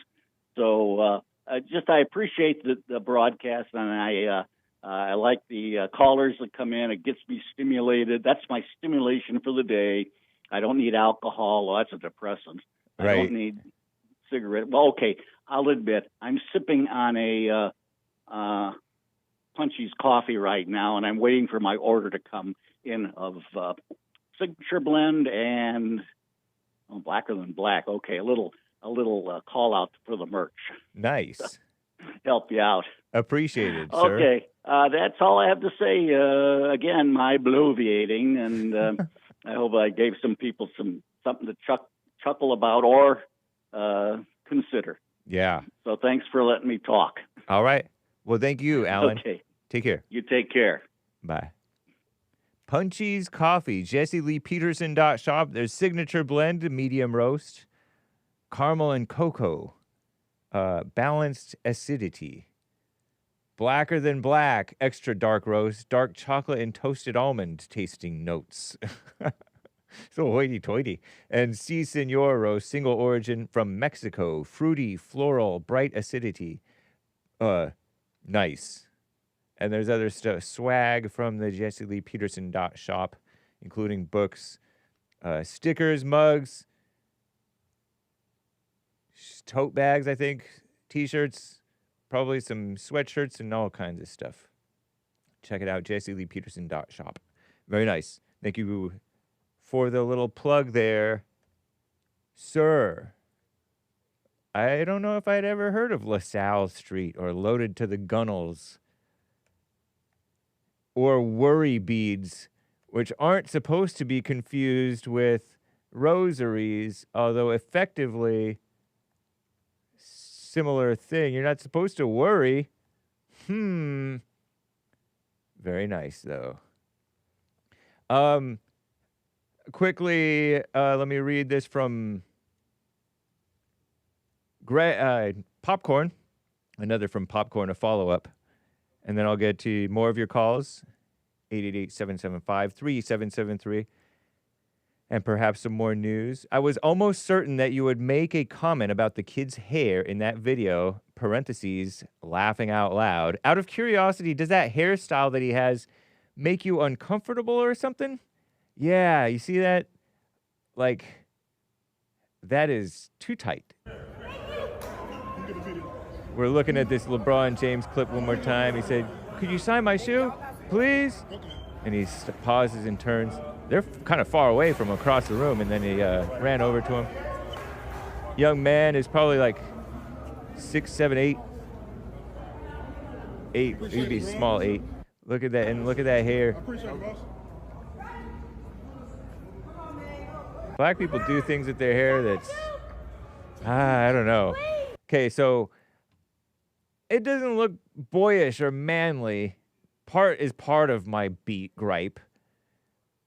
So I appreciate the broadcast, and I like the callers that come in. It gets me stimulated. That's my stimulation for the day. I don't need alcohol. Well, that's a depressant. I Right. don't need cigarette. Well, okay, I'll admit I'm sipping on a Punchy's coffee right now, and I'm waiting for my order to come in of signature blend and blacker than black. Okay, a little call out for the merch. Nice. Help you out. Appreciated, sir. Okay, that's all I have to say. Again, my bloviating, and I hope I gave some people something to chuckle about or consider. Yeah. So thanks for letting me talk. All right. Well, thank you, Alan. Okay, Take care. you take care. Bye. Punchy's Coffee, JesseLeePeterson.shop. There's signature blend, medium roast, caramel and cocoa, balanced acidity, blacker than black, extra dark roast, dark chocolate and toasted almond tasting notes. So hoity-toity. And Si Senor roast, single origin from Mexico, fruity, floral, bright acidity. Nice. And there's other stuff, swag from the JesseLeePeterson.shop, including books, stickers, mugs, tote bags, I think, T-shirts, probably some sweatshirts and all kinds of stuff. Check it out, JesseLeePeterson.shop. Very nice. Thank you for the little plug there, sir. I don't know if I'd ever heard of LaSalle Street or Loaded to the Gunnels or worry beads, which aren't supposed to be confused with rosaries, although effectively similar thing. You're not supposed to worry. Very nice, though. Quickly, let me read this from Gregg, Popcorn. Another from Popcorn, a follow-up. And then I'll get to more of your calls, 888-775-3773, and perhaps some more news. I was almost certain that you would make a comment about the kid's hair in that video, parentheses, laughing out loud. Out of curiosity, does that hairstyle that he has make you uncomfortable or something? Yeah, you see that? Like, that is too tight. We're looking at this LeBron James clip one more time. He said, "Could you sign my shoe, please?" And he pauses and turns. They're kind of far away from across the room, and then he ran over to him. Young man is probably like 6, 7, 8. 8, he'd be small 8. Look at that, and look at that hair. Appreciate it, boss. Black people do things with their hair that's, I don't know. Okay, so it doesn't look boyish or manly. Part of my gripe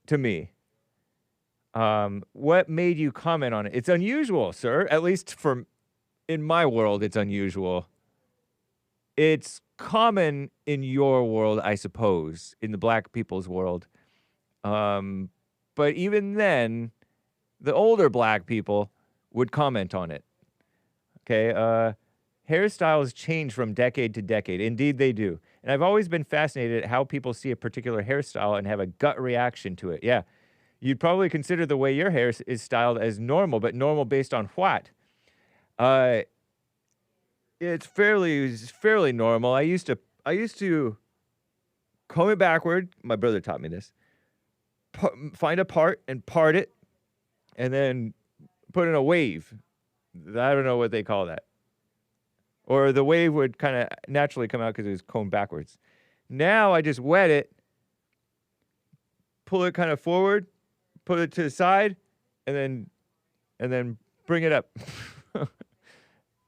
to me. What made you comment on it? It's unusual, sir. At least in my world, it's unusual. It's common in your world, I suppose, in the black people's world. But even then, the older black people would comment on it. Okay, hairstyles change from decade to decade. Indeed, they do. And I've always been fascinated at how people see a particular hairstyle and have a gut reaction to it. Yeah, you'd probably consider the way your hair is styled as normal, but normal based on what? It's fairly normal. I used to comb it backward. My brother taught me this. Find a part and part it, and then put in a wave. I don't know what they call that. Or the wave would kind of naturally come out because it was combed backwards. Now I just wet it, pull it kind of forward, put it to the side, and then bring it up.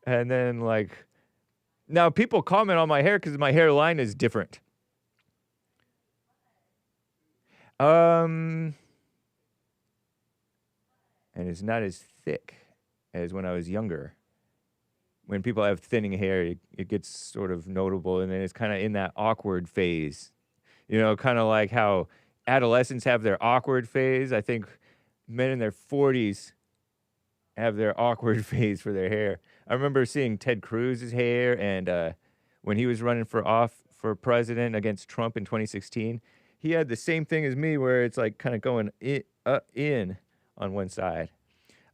And then now people comment on my hair because my hairline is different. And it's not as thick as when I was younger. When people have thinning hair, it gets sort of notable, and then it's kind of in that awkward phase. You know, kind of like how adolescents have their awkward phase. I think men in their 40s have their awkward phase for their hair. I remember seeing Ted Cruz's hair, and when he was running for for president against Trump in 2016. He had the same thing as me, where it's like kind of going in on one side.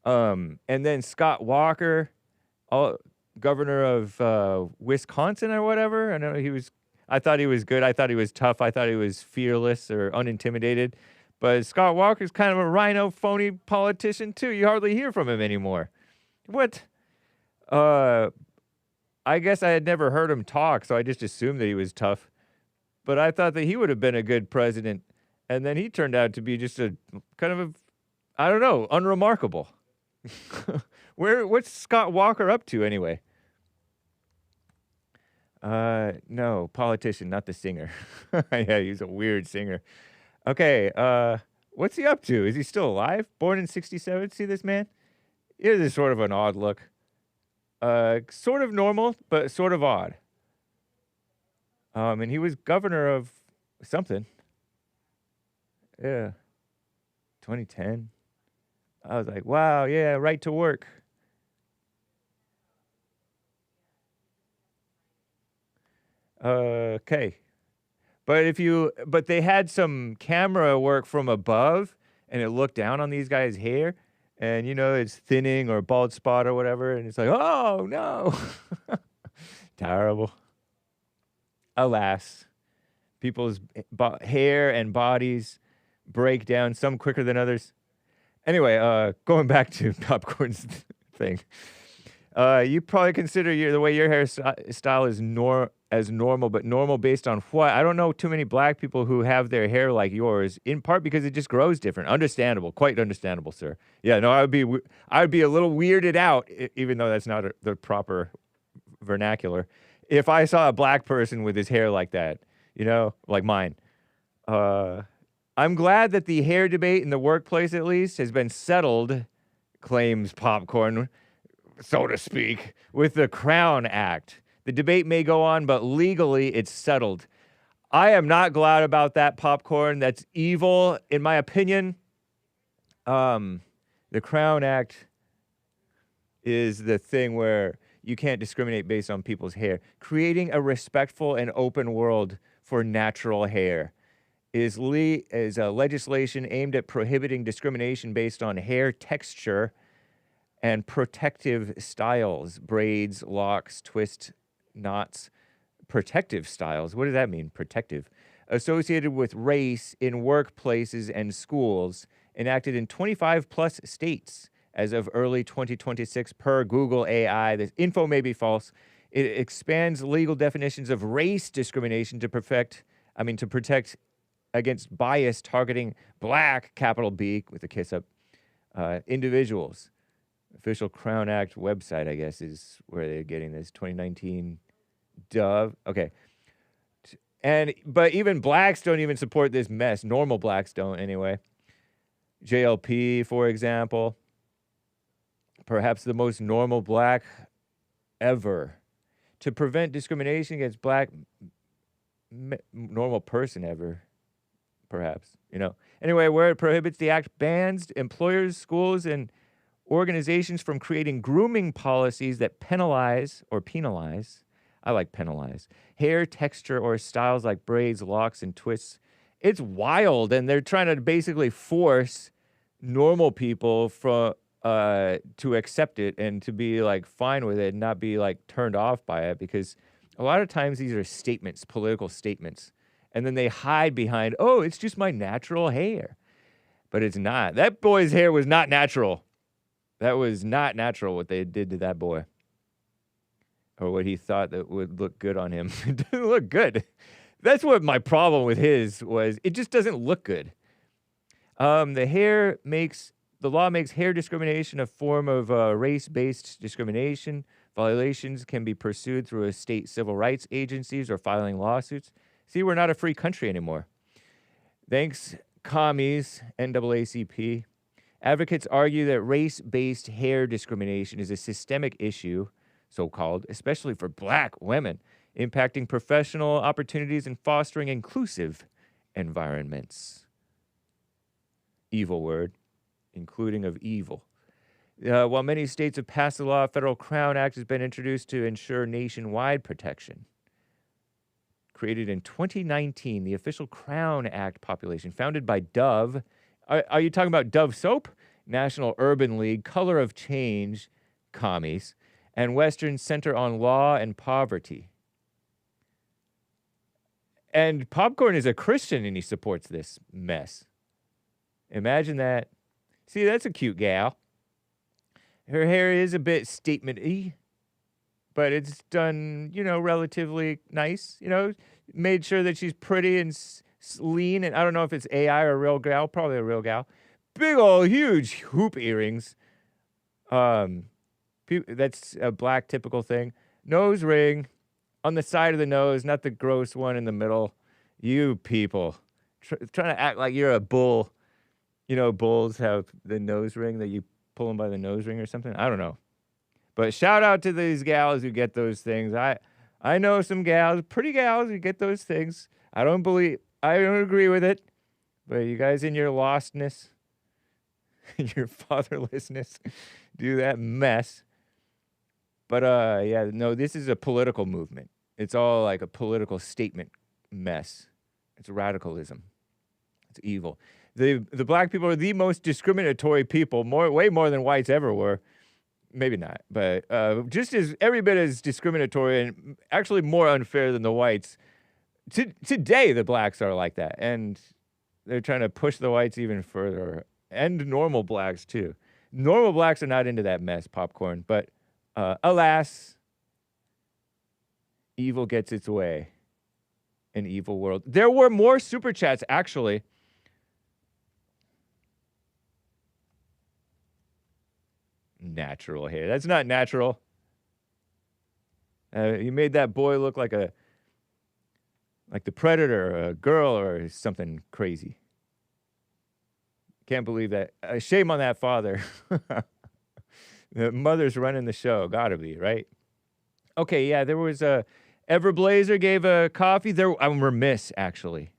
And then Scott Walker, governor of Wisconsin or whatever. I know I thought he was good. I thought he was tough. I thought he was fearless or unintimidated. But Scott Walker's kind of a rhino phony politician too. You hardly hear from him anymore. What? I guess I had never heard him talk, so I just assumed that he was tough. But I thought that he would have been a good president. And then he turned out to be just a kind of I don't know, unremarkable. What's Scott Walker up to anyway? No, politician, not the singer. Yeah, he's a weird singer. Okay, what's he up to? Is he still alive? Born in 67? See this man? It is sort of an odd look. Sort of normal, but sort of odd. And he was governor of something. Yeah. 2010. I was like, wow, yeah, right to work. Okay. But they had some camera work from above, and it looked down on these guys' hair, and it's thinning or bald spot or whatever, and it's like, oh no. Terrible. Alas, people's hair and bodies break down, some quicker than others. Anyway, going back to Popcorn's thing. You probably consider the way your hairstyle is normal, but normal based on what? I don't know too many black people who have their hair like yours, in part because it just grows different. Understandable, quite understandable, sir. Yeah, no, I would be a little weirded out, even though that's not the proper vernacular, if I saw a black person with his hair like that, like mine. I'm glad that the hair debate in the workplace, at least, has been settled, claims Popcorn, so to speak, with the Crown Act. The debate may go on, but legally it's settled. I am not glad about that, Popcorn. That's evil, in my opinion. The Crown Act is the thing where you can't discriminate based on people's hair. Creating a respectful and open world for natural hair is a legislation aimed at prohibiting discrimination based on hair texture and protective styles, braids, locks, twists, knots. Protective styles, what does that mean, protective? Associated with race in workplaces and schools, enacted in 25 plus states as of early 2026 per Google AI. The info may be false. It expands legal definitions of race discrimination to protect against bias targeting black, capital B, with a kiss up, individuals. Official Crown Act website, I guess, is where they're getting this. 2019 Dove. Okay. But even blacks don't even support this mess. Normal blacks don't, anyway. JLP, for example. Perhaps the most normal black ever. To prevent discrimination against black normal person ever. Perhaps, Anyway, where it prohibits, the act bans employers, schools, and organizations from creating grooming policies that penalize, I like penalize, hair texture or styles like braids, locks, and twists. It's wild, and they're trying to basically force normal people to accept it and to be like fine with it and not be like turned off by it, because a lot of times these are statements, political statements, and then they hide behind, oh, it's just my natural hair. But it's not. That boy's hair was not natural. That was not natural what they did to that boy. Or what he thought that would look good on him. It doesn't look good. That's what my problem with his was. It just doesn't look good. The law makes hair discrimination a form of race-based discrimination. Violations can be pursued through a state civil rights agencies or filing lawsuits. See, we're not a free country anymore. Thanks, commies, NAACP. Advocates argue that race-based hair discrimination is a systemic issue, so-called, especially for black women, impacting professional opportunities and fostering inclusive environments. Evil word, including of evil. While many states have passed the law, a federal Crown Act has been introduced to ensure nationwide protection. created in 2019, the official Crown Act population, founded by Dove. Are you talking about Dove Soap? National Urban League, Color of Change, commies, and Western Center on Law and Poverty. And Popcorn is a Christian and he supports this mess. Imagine that. See, that's a cute gal. Her hair is a bit statement-y, but it's done, relatively nice. Made sure that she's pretty and lean. And I don't know if it's AI or a real gal, probably a real gal. Big old huge hoop earrings. That's a black typical thing. Nose ring on the side of the nose, not the gross one in the middle. You people trying to act like you're a bull. Bulls have the nose ring that you pull them by the nose ring or something. I don't know. But shout out to these gals who get those things. I know some gals, pretty gals who get those things. I don't agree with it. But you guys in your lostness, your fatherlessness, do that mess. But this is a political movement. It's all like a political statement mess. It's radicalism. It's evil. The black people are the most discriminatory people, way more than whites ever were. Maybe not, but just as every bit as discriminatory and actually more unfair than the whites. Today, the blacks are like that, and they're trying to push the whites even further, and normal blacks too. Normal blacks are not into that mess, Popcorn, but alas, evil gets its way. An evil world. There were more super chats, actually. Natural hair. That's not natural. You made that boy look like the Predator, or a girl, or something crazy. Can't believe that. Shame on that father. The mother's running the show. Gotta be, right? Okay, yeah, there was a... Everblazer gave a coffee. I'm remiss, actually,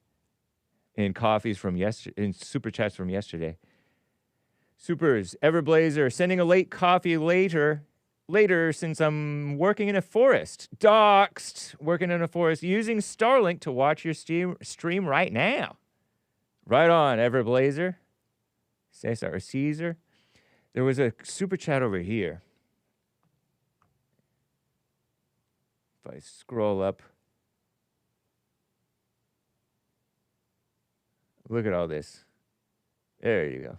in coffees from yesterday, in super chats from yesterday. Supers, Everblazer, sending a late coffee later since I'm working in a forest. Doxed, working in a forest, using Starlink to watch your stream right now. Right on, Everblazer. Caesar. There was a super chat over here. If I scroll up. Look at all this. There you go.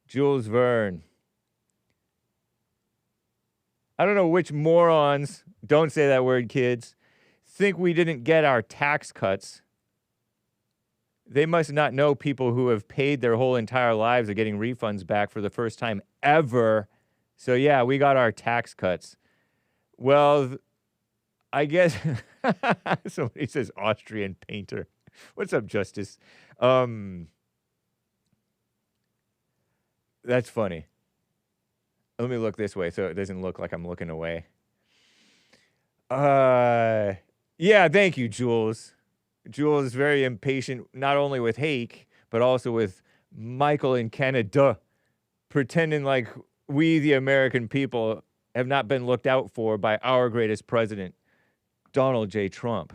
Jules Verne. I don't know which morons, don't say that word, kids, think we didn't get our tax cuts. They must not know people who have paid their whole entire lives are getting refunds back for the first time ever. So yeah, we got our tax cuts. Well, I guess somebody says Austrian painter. What's up, Justice? That's funny. Let me look this way so it doesn't look like I'm looking away. Yeah, thank you, Jules. Jules is very impatient, not only with Hake, but also with Michael in Canada, pretending like we, the American people, have not been looked out for by our greatest president, Donald J. Trump.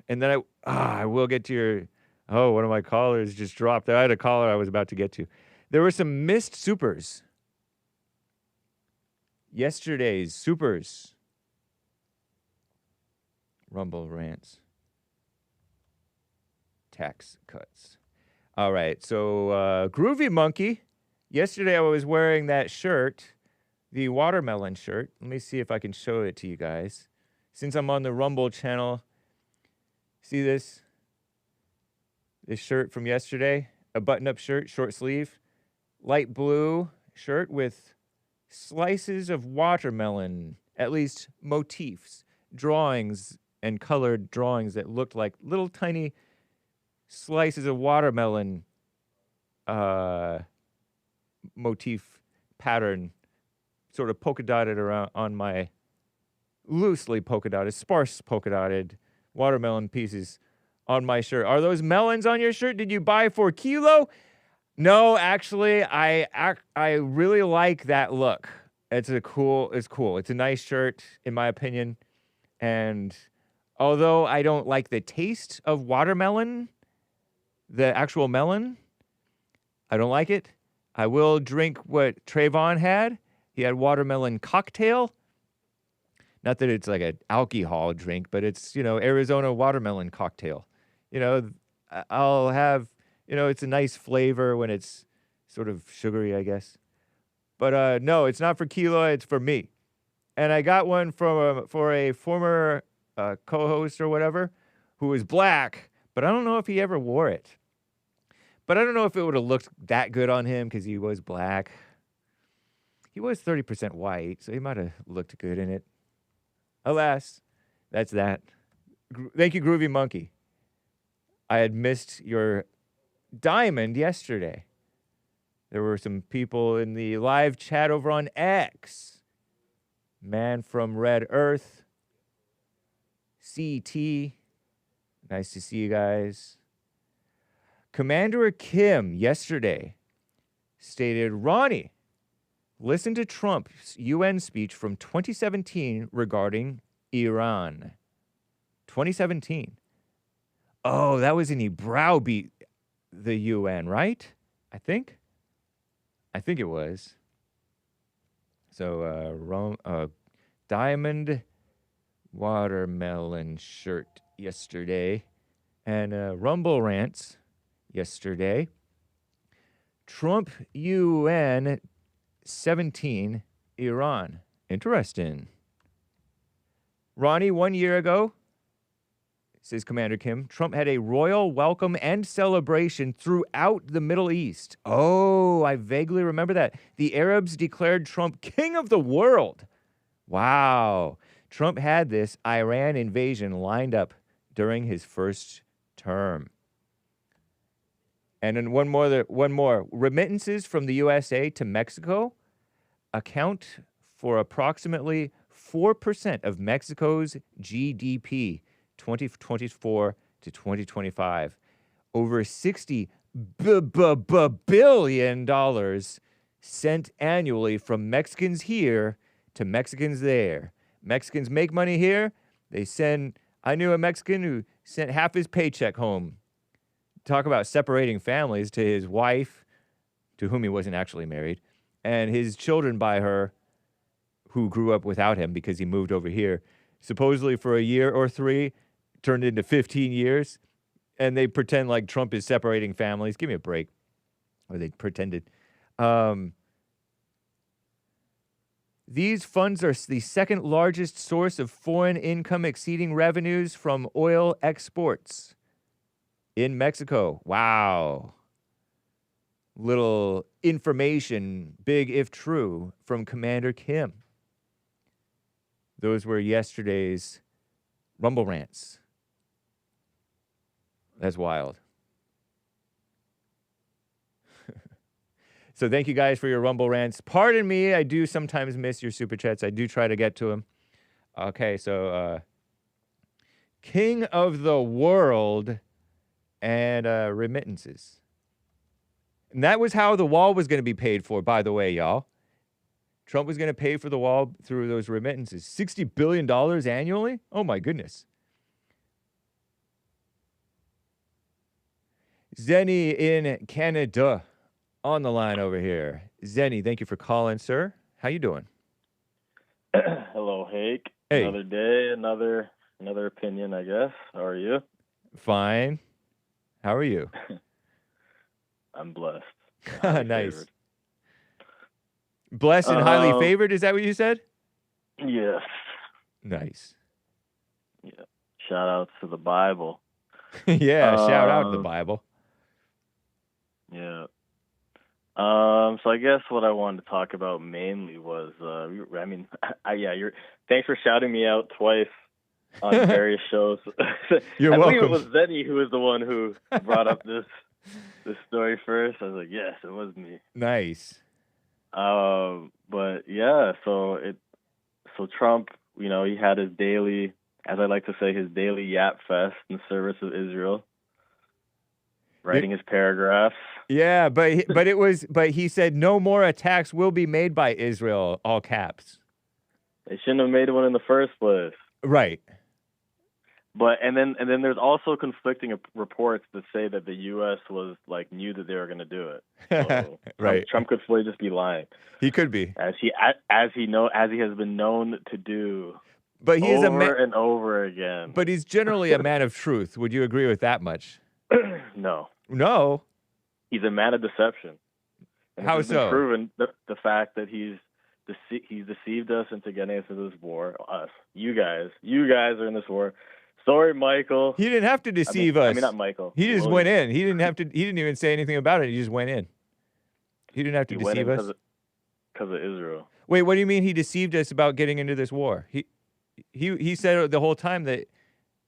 And then I will get to your... Oh, one of my callers just dropped. I had a caller I was about to get to. There were some missed supers. Yesterday's supers. Rumble rants. Tax cuts. All right, so Groovy Monkey. Yesterday I was wearing that shirt, the watermelon shirt. Let me see if I can show it to you guys. Since I'm on the Rumble channel, see this? This shirt from yesterday, a button-up shirt, short sleeve, light blue shirt with slices of watermelon, at least motifs, drawings and colored drawings that looked like little tiny slices of watermelon motif pattern, sort of polka dotted around on my loosely polka dotted, sparse polka dotted watermelon pieces on my shirt. Are those melons on your shirt? Did you buy for kilo? No, actually, I really like that look. It's cool. It's a nice shirt, in my opinion, and Although I don't like the taste of watermelon, the actual melon, I don't like it. I will drink what Trayvon had. He had watermelon cocktail. Not that it's like an alcohol drink, but it's, Arizona watermelon cocktail. I'll have, it's a nice flavor when it's sort of sugary, I guess. But no, it's not for Keelah, it's for me. And I got one for a former co-host or whatever who was black, but I don't know if he ever wore it. But I don't know if it would have looked that good on him because he was black. He was 30% white, so he might have looked good in it. Alas, that's that. Thank you, Groovy Monkey. I had missed your diamond yesterday. There were some people in the live chat over on X. Man from Red Earth. CT. Nice to see you guys. Commander Kim yesterday stated, Ronnie, listen to Trump's UN speech from 2017 regarding Iran. 2017. Oh, that was when he browbeat the UN, right? I think it was. So, diamond watermelon shirt yesterday. And Rumble Rants yesterday. Trump UN 17 Iran. Interesting. Ronnie, 1 year ago, says Commander Kim, Trump had a royal welcome and celebration throughout the Middle East. Oh, I vaguely remember that. The Arabs declared Trump king of the world. Wow. Trump had this Iran invasion lined up during his first term. And then one more. Remittances from the USA to Mexico account for approximately 4% of Mexico's GDP, 2024 to 2025. Over $60 billion sent annually from Mexicans here to Mexicans there. Mexicans make money here. They send. I knew a Mexican who sent half his paycheck home. Talk about separating families, to his wife, to whom he wasn't actually married, and his children by her, who grew up without him because he moved over here, supposedly for a year or three, turned into 15 years, and they pretend like Trump is separating families. Give me a break. Or they pretended. These funds are the second largest source of foreign income exceeding revenues from oil exports in Mexico. Wow. Little information, big if true, from Commander Kim. Those were yesterday's Rumble Rants. That's wild. So thank you guys for your Rumble Rants. Pardon me, I do sometimes miss your Super Chats. I do try to get to them. Okay, so King of the World and remittances. And that was how the wall was going to be paid for, by the way, y'all. Trump was going to pay for the wall through those remittances. $60 billion annually? Oh, my goodness. Zenny in Canada on the line over here. Zenny, thank you for calling, sir. How you doing? Hello, Hake. Hey. Another day, another opinion, I guess. How are you? Fine. How are you? I'm blessed. Nice. Favored. Blessed and highly favored, is that what you said? Yes. Nice. Yeah. Shout out to the Bible. Yeah, shout out to the Bible. Yeah. So I guess what I wanted to talk about mainly was, thanks for shouting me out twice on various shows. You're I welcome. believe it was Zenny who was the one who brought up this story first. I was like, yes, it was me. Nice. But yeah, so Trump, he had his daily, as I like to say, his daily yap fest in service of Israel, writing his paragraphs. Yeah, but he said no more attacks will be made by Israel, all caps. They shouldn't have made one in the first place. Right. and then there's also conflicting reports that say that the U.S. was like knew that they were going to do it. So Right. Trump could fully just be lying, He could be. as he has been known to do But he is over and over again. But he's generally a man of truth. Would you agree with that much? No, No. he's a man of deception. And How it's been so? proven the fact that he's deceived us into getting us into this war. Us, you guys are in this war. Sorry, Michael. He didn't have to deceive us. I mean, not Michael. He just William. went in. He didn't even say anything about it. He just went in. He didn't have to He went deceive in us. because of Israel. Wait, what do you mean he deceived us about getting into this war? He said the whole time that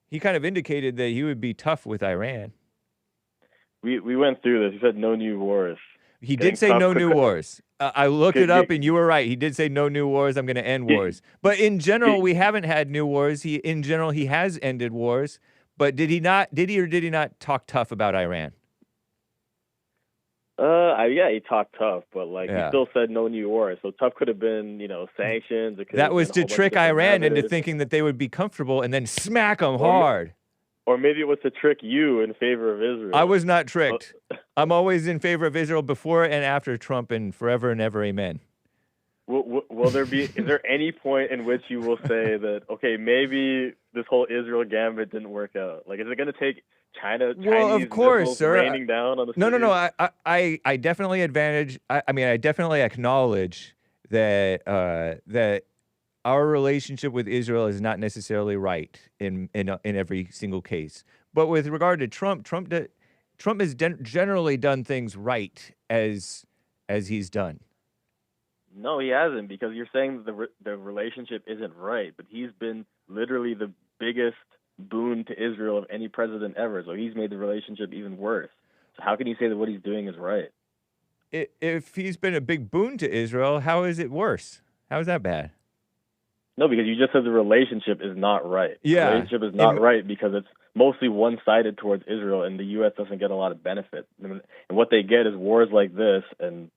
he kind of indicated that he would be tough with Iran. We went through this. He said no new wars. He Getting did say tough no could- new wars. I looked it up, Get- and you were right. He did say no new wars. I'm going to end wars. But in general, we haven't had new wars. In general, he has ended wars. But did he not? Did he or did he not talk tough about Iran? Yeah, he talked tough, but like Yeah. he still said no new wars. So tough could have been, sanctions. It could That have was been a to whole bunch of trick different Iran into methods. thinking that they would be comfortable and then smack them Or- hard. Or maybe it was to trick you in favor of Israel. I was not tricked. I'm always in favor of Israel before and after Trump and forever and ever, amen. Will there be? Is there any point in which you will say that okay, maybe this whole Israel gambit didn't work out? Like, is it going to take Chinese Well, of course, missiles sir. raining down on the No. cities? I definitely I definitely acknowledge that that our relationship with Israel is not necessarily right in every single case. But with regard to Trump has generally done things right as he's done. No, he hasn't, because you're saying that the relationship isn't right, but he's been literally the biggest boon to Israel of any president ever. So he's made the relationship even worse. So how can you say that what he's doing is right? If he's been a big boon to Israel, how is it worse? How is that bad? No, because you just said the relationship is not right. Yeah. The relationship is not right because it's mostly one-sided towards Israel, and the U.S. doesn't get a lot of benefit. And what they get is wars like this, and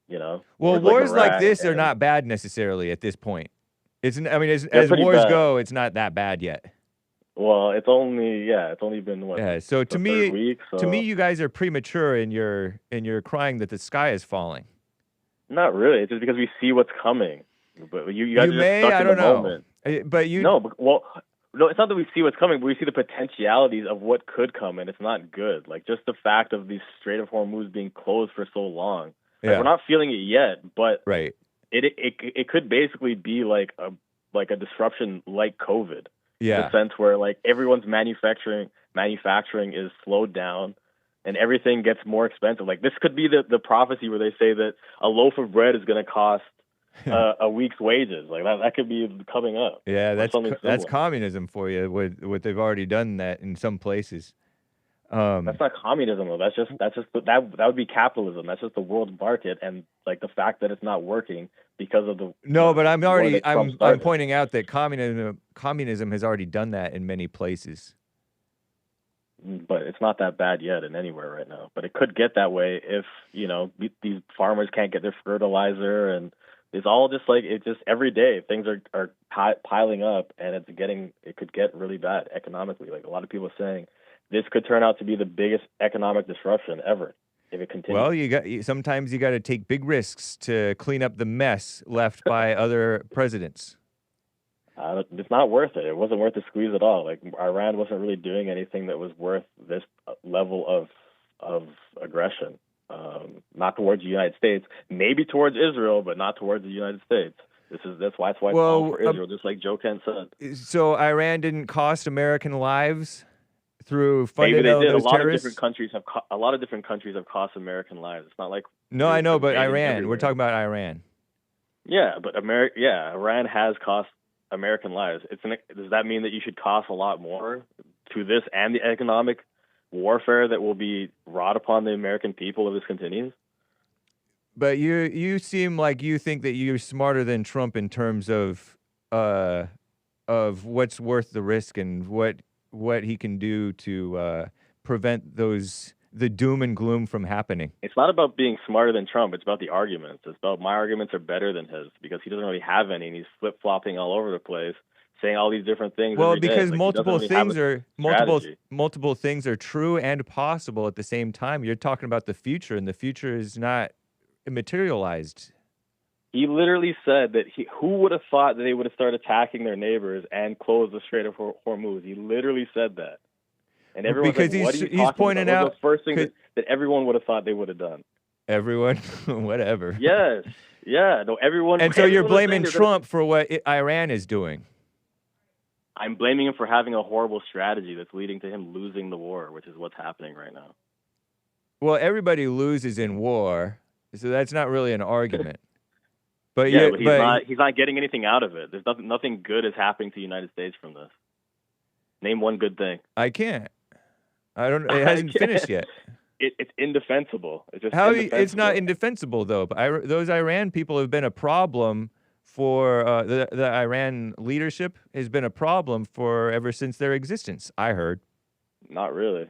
Well, wars wars like Iraq this are and- not bad necessarily at this point. As They're pretty wars bad. go, it's not that bad yet. Well, it's only been what? Yeah. So to the me, third week, to so- me, you guys are premature in your crying that the sky is falling. Not really. It's just because we see what's coming. But you guys You are may, just stuck I in don't the know. moment. But you No, it's not that we see what's coming, but we see the potentialities of what could come, and it's not good. Like, just the fact of these Strait of Hormuz being closed for so long. Like, Yeah. we're not feeling it yet, but right. it could basically be like a disruption like COVID. In Yeah. the sense where like everyone's manufacturing is slowed down and everything gets more expensive. Like, this could be the prophecy where they say that a loaf of bread is going to cost a week's wages. Like that could be coming up. Yeah, or that's something that's similar. communism for you. What they've already done that in some places. That's not communism though. That would be capitalism. That's just the world market, and like the fact that it's not working because of the No, but I'm war that Trump I'm started. pointing out that communism has already done that in many places. But it's not that bad yet in anywhere right now. But it could get that way if these farmers can't get their fertilizer, and it's all just like it's just every day things are piling up, and it could get really bad economically. Like a lot of people are saying, this could turn out to be the biggest economic disruption ever if it continues. Well, sometimes you got to take big risks to clean up the mess left by other presidents. It's not worth it. It wasn't worth the squeeze at all. Like Iran wasn't really doing anything that was worth this level of aggression. Not towards the United States, maybe towards Israel, but not towards the United States. That's why it's all for Israel, just like Joe Kent said. So Iran didn't cost American lives through funding Maybe they did. those A lot terrorists? of different countries have cost American lives. It's not like No, I know, but invaded Iran. We're everywhere. talking about Iran. Yeah, but Iran has cost American lives. Does that mean that you should cost a lot more to this and the economic warfare that will be wrought upon the American people if this continues? But you seem like you think that you're smarter than Trump in terms of what's worth the risk and what he can do to prevent the doom and gloom from happening. It's not about being smarter than Trump. It's about the arguments. It's about my arguments are better than his because he doesn't really have any, and he's flip-flopping all over the place, saying all these different things. Well, every day. because Like, he doesn't multiple really have things a are strategy. multiple things are true and possible at the same time. You're talking about the future, and the future is not materialized. He literally said that who would have thought that they would have started attacking their neighbors and closed the Strait of Hormuz? He literally said that. And everyone's Because like, what are you he's talking pointing about? What was out the first thing that everyone would have thought they would have done. everyone, whatever. Yes. Yeah. No, everyone. And so you're everyone was saying blaming they're Trump for what Iran is doing. I'm blaming him for having a horrible strategy that's leading to him losing the war, which is what's happening right now. Well, everybody loses in war, so that's not really an argument. But Yeah, but he's not getting anything out of it. There's nothing good is happening to the United States from this. Name one good thing. I can't. I don't. It hasn't finished yet. It's indefensible. It's just It's not indefensible though. But those Iran people have been a problem for the Iran leadership has been a problem for ever since their existence. I heard. Not really.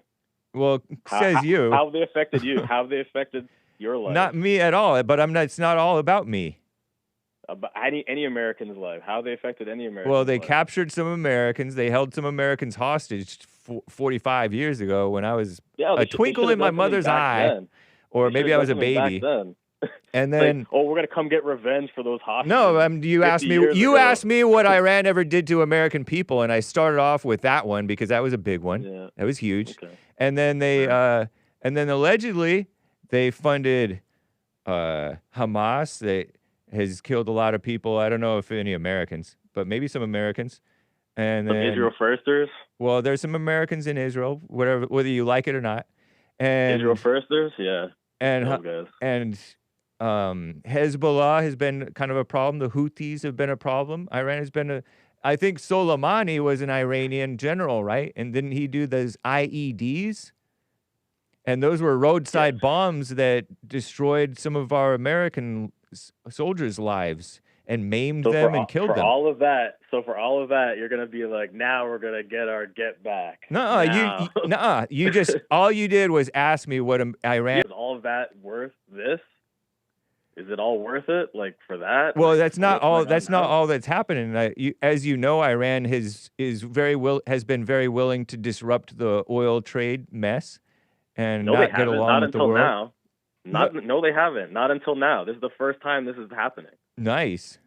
Well, says you. How have they affected you? How have they affected your life? Not me at all. But I'm not. It's not all about me. But any American's life. How have they affected any American? Well, they life? captured some Americans. They held some Americans hostage 45 years ago when I was a twinkle in my mother's eye, or maybe I was a baby. And then, like, oh, we're gonna come get revenge for those hostages. No, you asked me. You asked me what Iran ever did to American people, and I started off with that one because that was a big one. Yeah. That was huge. Okay. And then and then allegedly they funded Hamas. They has killed a lot of people. I don't know if any Americans, but maybe some Americans. And then Israel firsters. Well, there's some Americans in Israel, whether you like it or not. And Israel firsters, yeah. And Hezbollah has been kind of a problem. The Houthis have been a problem. Iran has been I think Soleimani was an Iranian general, right? And didn't he do those IEDs? And those were roadside bombs that destroyed some of our American soldiers' lives and maimed them and killed them. For all of that, you're gonna be like, now we're gonna get our get back. You just all you did was ask me what Iran. Is all of that worth this? Is it all worth it? Like for that? Well, that's not all. That's not all that's happening. As you know, Iran has been very willing to disrupt the oil trade mess and not get along with the world. Now. No, they haven't. Not until now. This is the first time this is happening. Nice.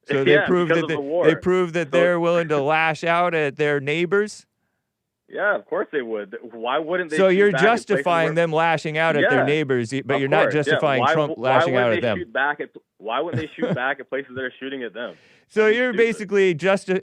So they proved that they're willing to lash out at their neighbors. Yeah, of course they would. Why wouldn't they? So you're justifying them lashing out at their neighbors, but you're not justifying Trump lashing out at them. Why wouldn't they shoot back at places that are shooting at them? So you're basically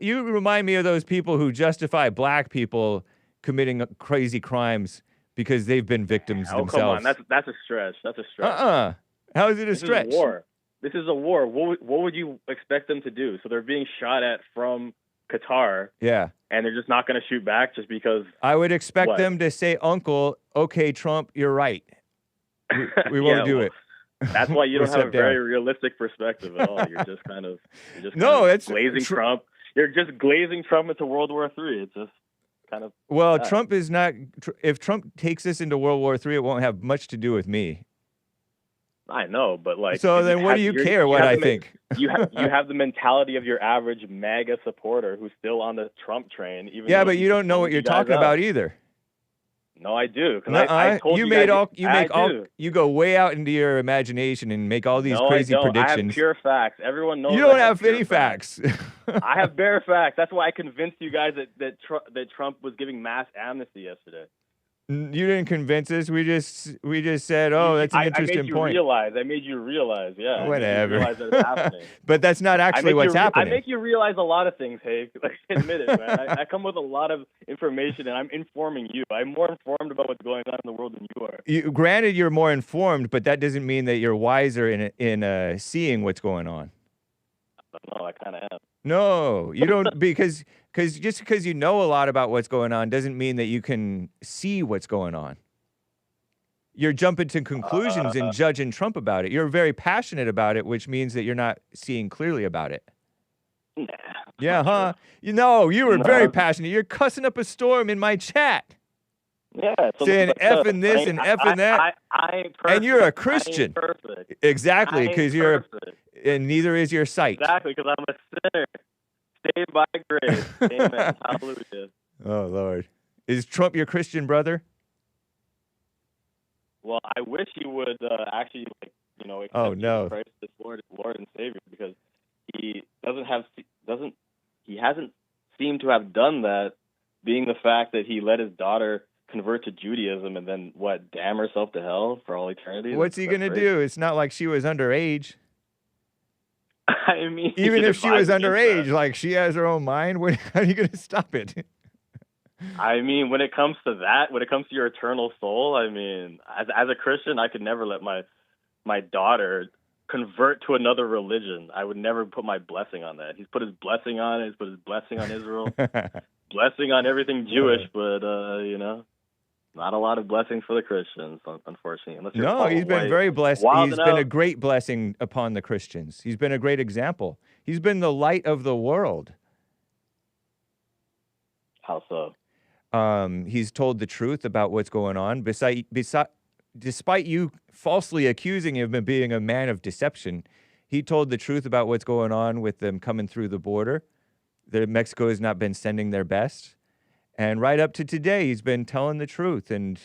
you remind me of those people who justify black people committing crazy crimes because they've been victims themselves. Come on, that's a stretch. That's a stretch. How is it a stretch? This is a war. This is a war. What would you expect them to do? So they're being shot at from Qatar. Yeah. And they're just not going to shoot back just because. I would expect them to say, "Uncle, okay, Trump, you're right. We won't do it." That's why you don't have a very realistic perspective at all. You're just kind of it's glazing Trump. You're just glazing Trump into World War III. It's just kind of. Well, Trump is not. If Trump takes us into World War III, it won't have much to do with me. I know, but like. So then, what do you care what I think? You have the mentality of your average MAGA supporter who's still on the Trump train. But you don't know what you're talking about either. No, I do. I told you go way out into your imagination and make all these crazy predictions. I have pure facts. Everyone knows. You don't have any facts. I have bare facts. That's why I convinced you guys that Trump was giving mass amnesty yesterday. You didn't convince us. We just said, "Oh, that's an interesting point." I made you realize. Yeah. Whatever. Realize that it's happening. But that's not actually what's happening. I make you realize a lot of things, Hake. Like, admit it, man. I come with a lot of information, and I'm informing you. I'm more informed about what's going on in the world than you are. Granted, you're more informed, but that doesn't mean that you're wiser in seeing what's going on. No, I kind of am. No, you don't, because just because you know a lot about what's going on doesn't mean that you can see what's going on. You're jumping to conclusions and judging Trump about it. You're very passionate about it, which means that you're not seeing clearly about it. Nah. Yeah, huh? You were very passionate. You're cussing up a storm in my chat. Yeah, saying effing this and effing that. I ain't perfect. And you're a Christian. I ain't perfect. Exactly, because and neither is your site. Exactly, because I'm a sinner. Stay by grace. Amen. Hallelujah. Oh Lord, is Trump your Christian brother? Well, I wish he would actually, accept Oh, Jesus no. Christ as Lord and Savior, because he hasn't seemed to have done that, being the fact that he let his daughter convert to Judaism and then damn herself to hell for all eternity. What's he gonna do? It's not like she was underage. I mean, he Even could if she advise was against underage, that. like she has her own mind. How are you gonna stop it? I mean, when it comes to that, when it comes to your eternal soul, I mean, as a Christian, I could never let my daughter convert to another religion. I would never put my blessing on that. He's put his blessing on it. He's put his blessing on Israel, blessing on everything Jewish, but not a lot of blessings for the Christians, unfortunately. Unless you're No, he's been very blessed. He's been a great blessing upon the Christians. He's been a great example. He's been the light of the world. How so? He's told the truth about what's going on. Despite you falsely accusing him of being a man of deception, he told the truth about what's going on with them coming through the border. That Mexico has not been sending their best. And right up to today, he's been telling the truth and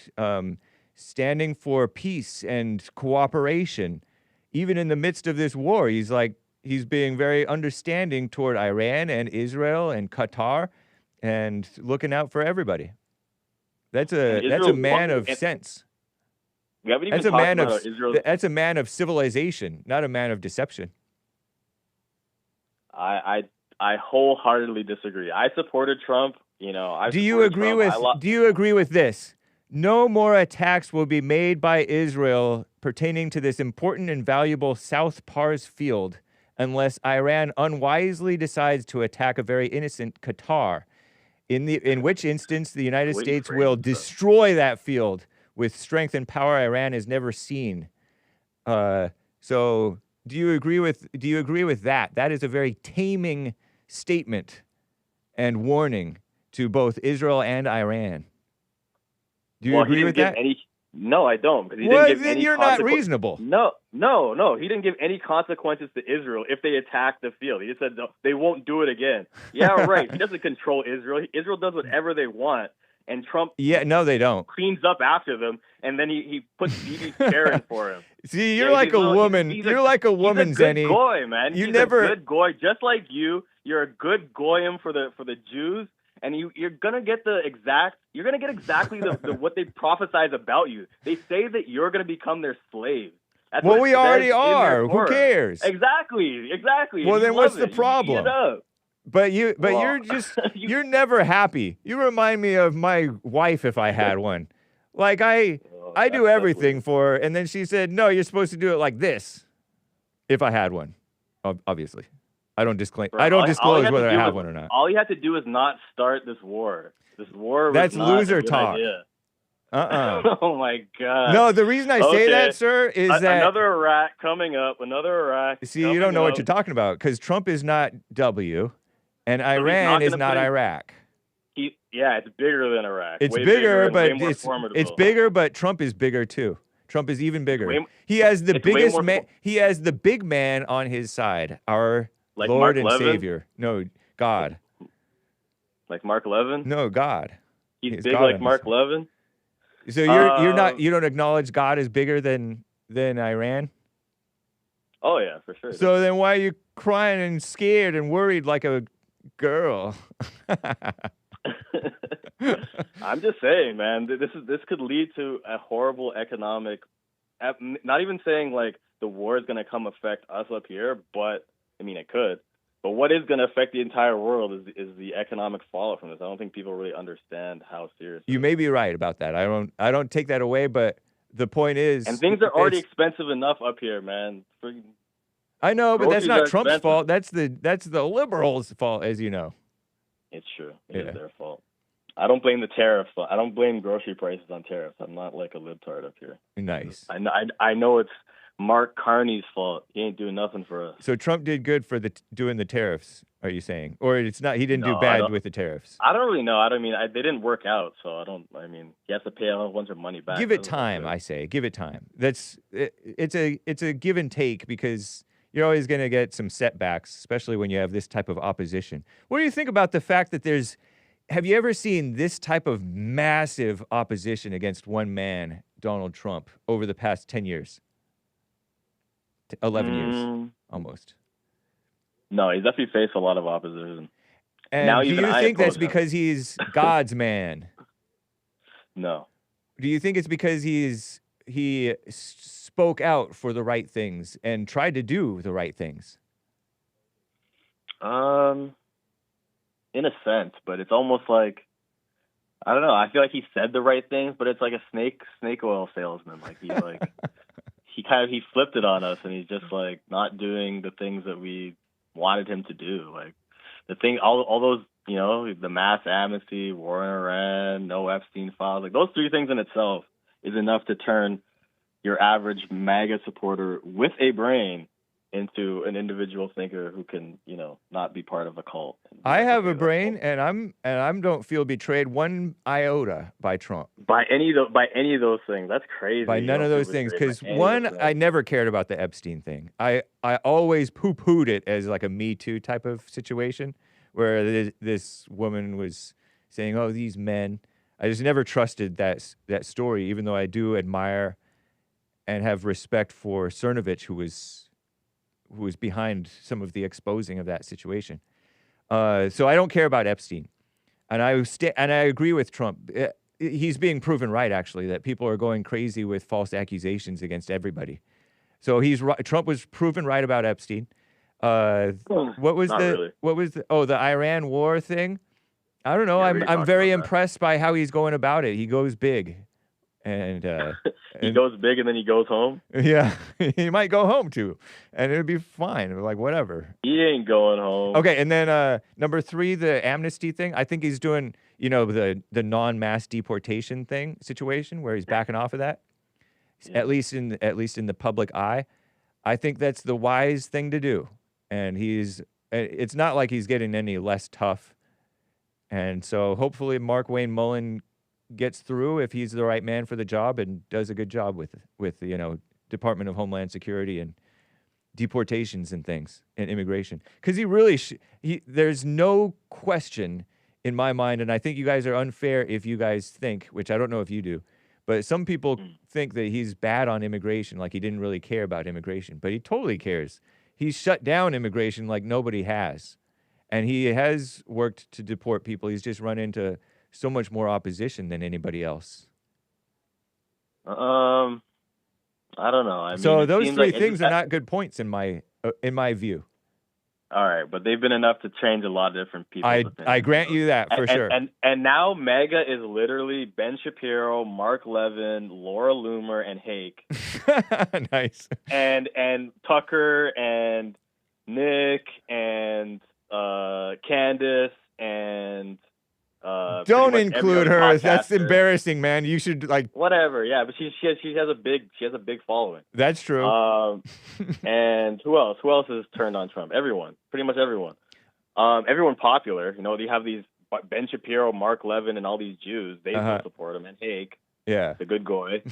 standing for peace and cooperation. Even in the midst of this war, he's being very understanding toward Iran and Israel and Qatar and looking out for everybody. That's a man of sense. We haven't even talked about Israel. That's a man of civilization, not a man of deception. I wholeheartedly disagree. I supported Trump. Do you agree with this? No more attacks will be made by Israel pertaining to this important and valuable South Pars field unless Iran unwisely decides to attack a very innocent Qatar, in which instance the United States will destroy that field with strength and power Iran has never seen. So do you agree with that? That is a very taming statement and warning to both Israel and Iran. Do you agree with that? No, I don't. Because Then you're not reasonable. No. He didn't give any consequences to Israel if they attack the field. He just said they won't do it again. Yeah, right. He doesn't control Israel. Israel does whatever they want. And Trump they don't. Cleans up after them, and then he puts Bibi Sharon for him. See, you're like a woman. You're like a woman, Zenny. He's a good goy, man. He's a good goy, just like you. You're a good goyim for the Jews, and you're gonna get exactly the what they prophesize about you. They say that you're gonna become their slave. That's well, we already are. Who cares? Exactly. Well, then what's the problem? You're never happy. You remind me of my wife if I had one. Like I do everything for her, and then she said, "No, you're supposed to do it like this." If I had one, obviously, I don't disclaim. I don't disclose whether I have one or not. All you have to do is not start this war. This war. That's loser talk. Oh my God. No, the reason I say that, sir, is that another Iraq coming up. Another Iraq. See, you don't know what you're talking about because Trump is not W. And Iran is not Iraq. It's bigger than Iraq. It's bigger, but it's bigger, but Trump is bigger too. Trump is even bigger. He has the biggest man. He has the big man on his side. Our Lord and Savior. No, God. Like Mark Levin? No, God. He's big like Mark Levin. So you don't acknowledge God is bigger than Iran? Oh yeah, for sure. So then why are you crying and scared and worried like a girl? I'm just saying, man, this could lead to a horrible economic, not even saying like the war is going to come affect us up here, but I mean it could. But what is going to affect the entire world is the economic fallout from this. I don't think people really understand how serious. You may be right about that. I don't take that away, but the point is, and things are already expensive enough up here, man. I know, but that's not Trump's fault. That's the liberals' fault, as you know. It's true. It is their fault. I don't blame the tariffs. I don't blame grocery prices on tariffs. I'm not like a libtard up here. Nice. I know it's Mark Carney's fault. He ain't doing nothing for us. So Trump did good for doing the tariffs, are you saying? Or it's not? He didn't do bad with the tariffs. I don't really know. I mean, they didn't work out, so he has to pay a bunch of money back. Give it time, I say. Give it time. It's a give and take because you're always going to get some setbacks, especially when you have this type of opposition. What do you think about the fact that have you ever seen this type of massive opposition against one man, Donald Trump, over the past 10 years? 11 years, almost. No, he's definitely faced a lot of opposition. And Now do even you I think that's oppose him. because he's God's man? No. Do you think it's because he spoke out for the right things and tried to do the right things? In a sense, but it's almost like, I don't know. I feel like he said the right things, but it's like a snake oil salesman. Like he he flipped it on us, and he's just like not doing the things that we wanted him to do. Like the thing, all those, the mass amnesty, war in Iran, no Epstein files, like those three things in itself is enough to turn your average MAGA supporter with a brain into an individual thinker who can, not be part of a cult. I have a brain, and I don't feel betrayed one iota by Trump. By any of those things. That's crazy. By none of those things, because one, I never cared about the Epstein thing. I always poo-pooed it as like a Me Too type of situation, where this woman was saying, "Oh, these men." I just never trusted that story, even though I do admire and have respect for Cernovich, who was behind some of the exposing of that situation. So I don't care about Epstein, and I agree with Trump. He's being proven right, actually, that people are going crazy with false accusations against everybody. So Trump was proven right about Epstein. What was the Iran war thing? I don't know. Yeah, I'm very impressed by how he's going about it. He goes big, and he goes big and then he goes home. Yeah, he might go home too, and it'd be fine. Like whatever. He ain't going home. Okay, and then number 3, the amnesty thing. I think he's doing, the non-mass deportation thing situation where he's backing off of that. Yeah. At least in the public eye, I think that's the wise thing to do. And it's not like he's getting any less tough. And so hopefully Mark Wayne Mullen gets through if he's the right man for the job and does a good job with Department of Homeland Security and deportations and things and immigration. Because he really there's no question in my mind, and I think you guys are unfair if you guys think, which I don't know if you do, but some people think that he's bad on immigration, like he didn't really care about immigration, but he totally cares. He's shut down immigration like nobody has. And he has worked to deport people. He's just run into so much more opposition than anybody else. I don't know. I mean, so those three things are not good points in my view. All right, but they've been enough to change a lot of different people. I grant you that for sure. And now MAGA is literally Ben Shapiro, Mark Levin, Laura Loomer, and Hake. Nice. And Tucker and Nick and Candace and don't include her. That's embarrassing, man. You should whatever. Yeah, but she has a big following. That's true. And who else? Who else has turned on Trump? Everyone, pretty much everyone. Everyone popular. You have these Ben Shapiro, Mark Levin, and all these Jews. They still support him, and Hake. Yeah, the good guy.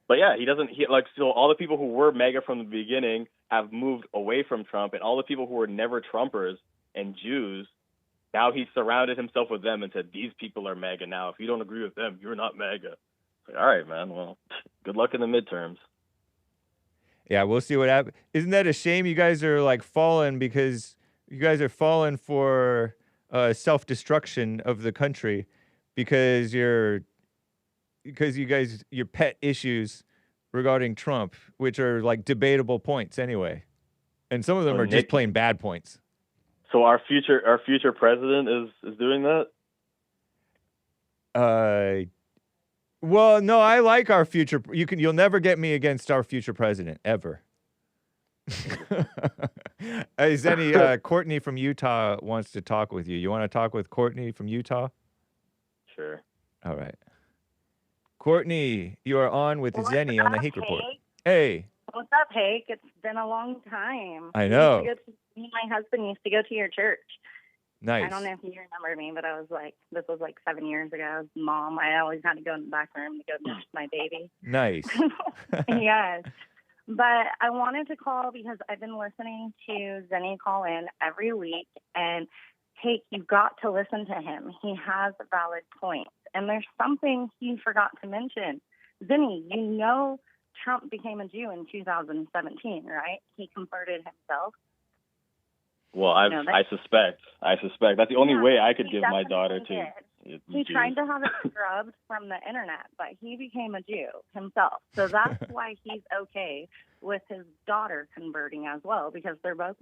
But yeah, so all the people who were MAGA from the beginning have moved away from Trump, and all the people who were never Trumpers and Jews, now he's surrounded himself with them and said, these people are MAGA now. If you don't agree with them, you're not MAGA. Like, all right, man. Well, good luck in the midterms. Yeah, we'll see what happens. Isn't that a shame? You guys are falling because you guys are falling for self-destruction of the country because your pet issues regarding Trump, which are debatable points anyway. And some of them are just plain bad points. So our future president is doing that? Well, no, I like our future. You'll never get me against our future president ever. Hey, Zenny, Courtney from Utah wants to talk with you. You want to talk with Courtney from Utah? Sure. All right. Courtney, you are on with Zenny on the Hake Report. Hey. What's up, Hake? It's been a long time. I know. Me and my husband used to go to your church. Nice. I don't know if you remember me, but this was 7 years ago. Mom, I always had to go in the back room to go nurse my baby. Nice. Yes. But I wanted to call because I've been listening to Zenny call in every week, and Hake, you've got to listen to him. He has valid points. And there's something he forgot to mention. Zenny, you know Trump became a Jew in 2017, right? He converted himself. Well, I suspect. That's the only way I could give my daughter to. He tried to have it scrubbed from the internet, but he became a Jew himself. So that's why he's okay with his daughter converting as well, because they're both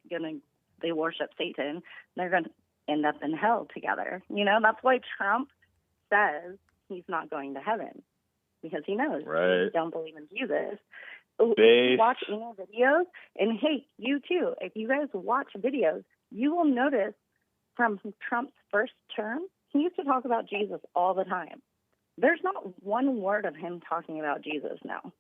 they worship Satan. They're going to end up in hell together. You know, that's why Trump says he's not going to heaven, because he knows Jews don't believe in Jesus. Watch videos, and hey, you too. If you guys watch videos, you will notice from Trump's first term, he used to talk about Jesus all the time. There's not one word of him talking about Jesus now.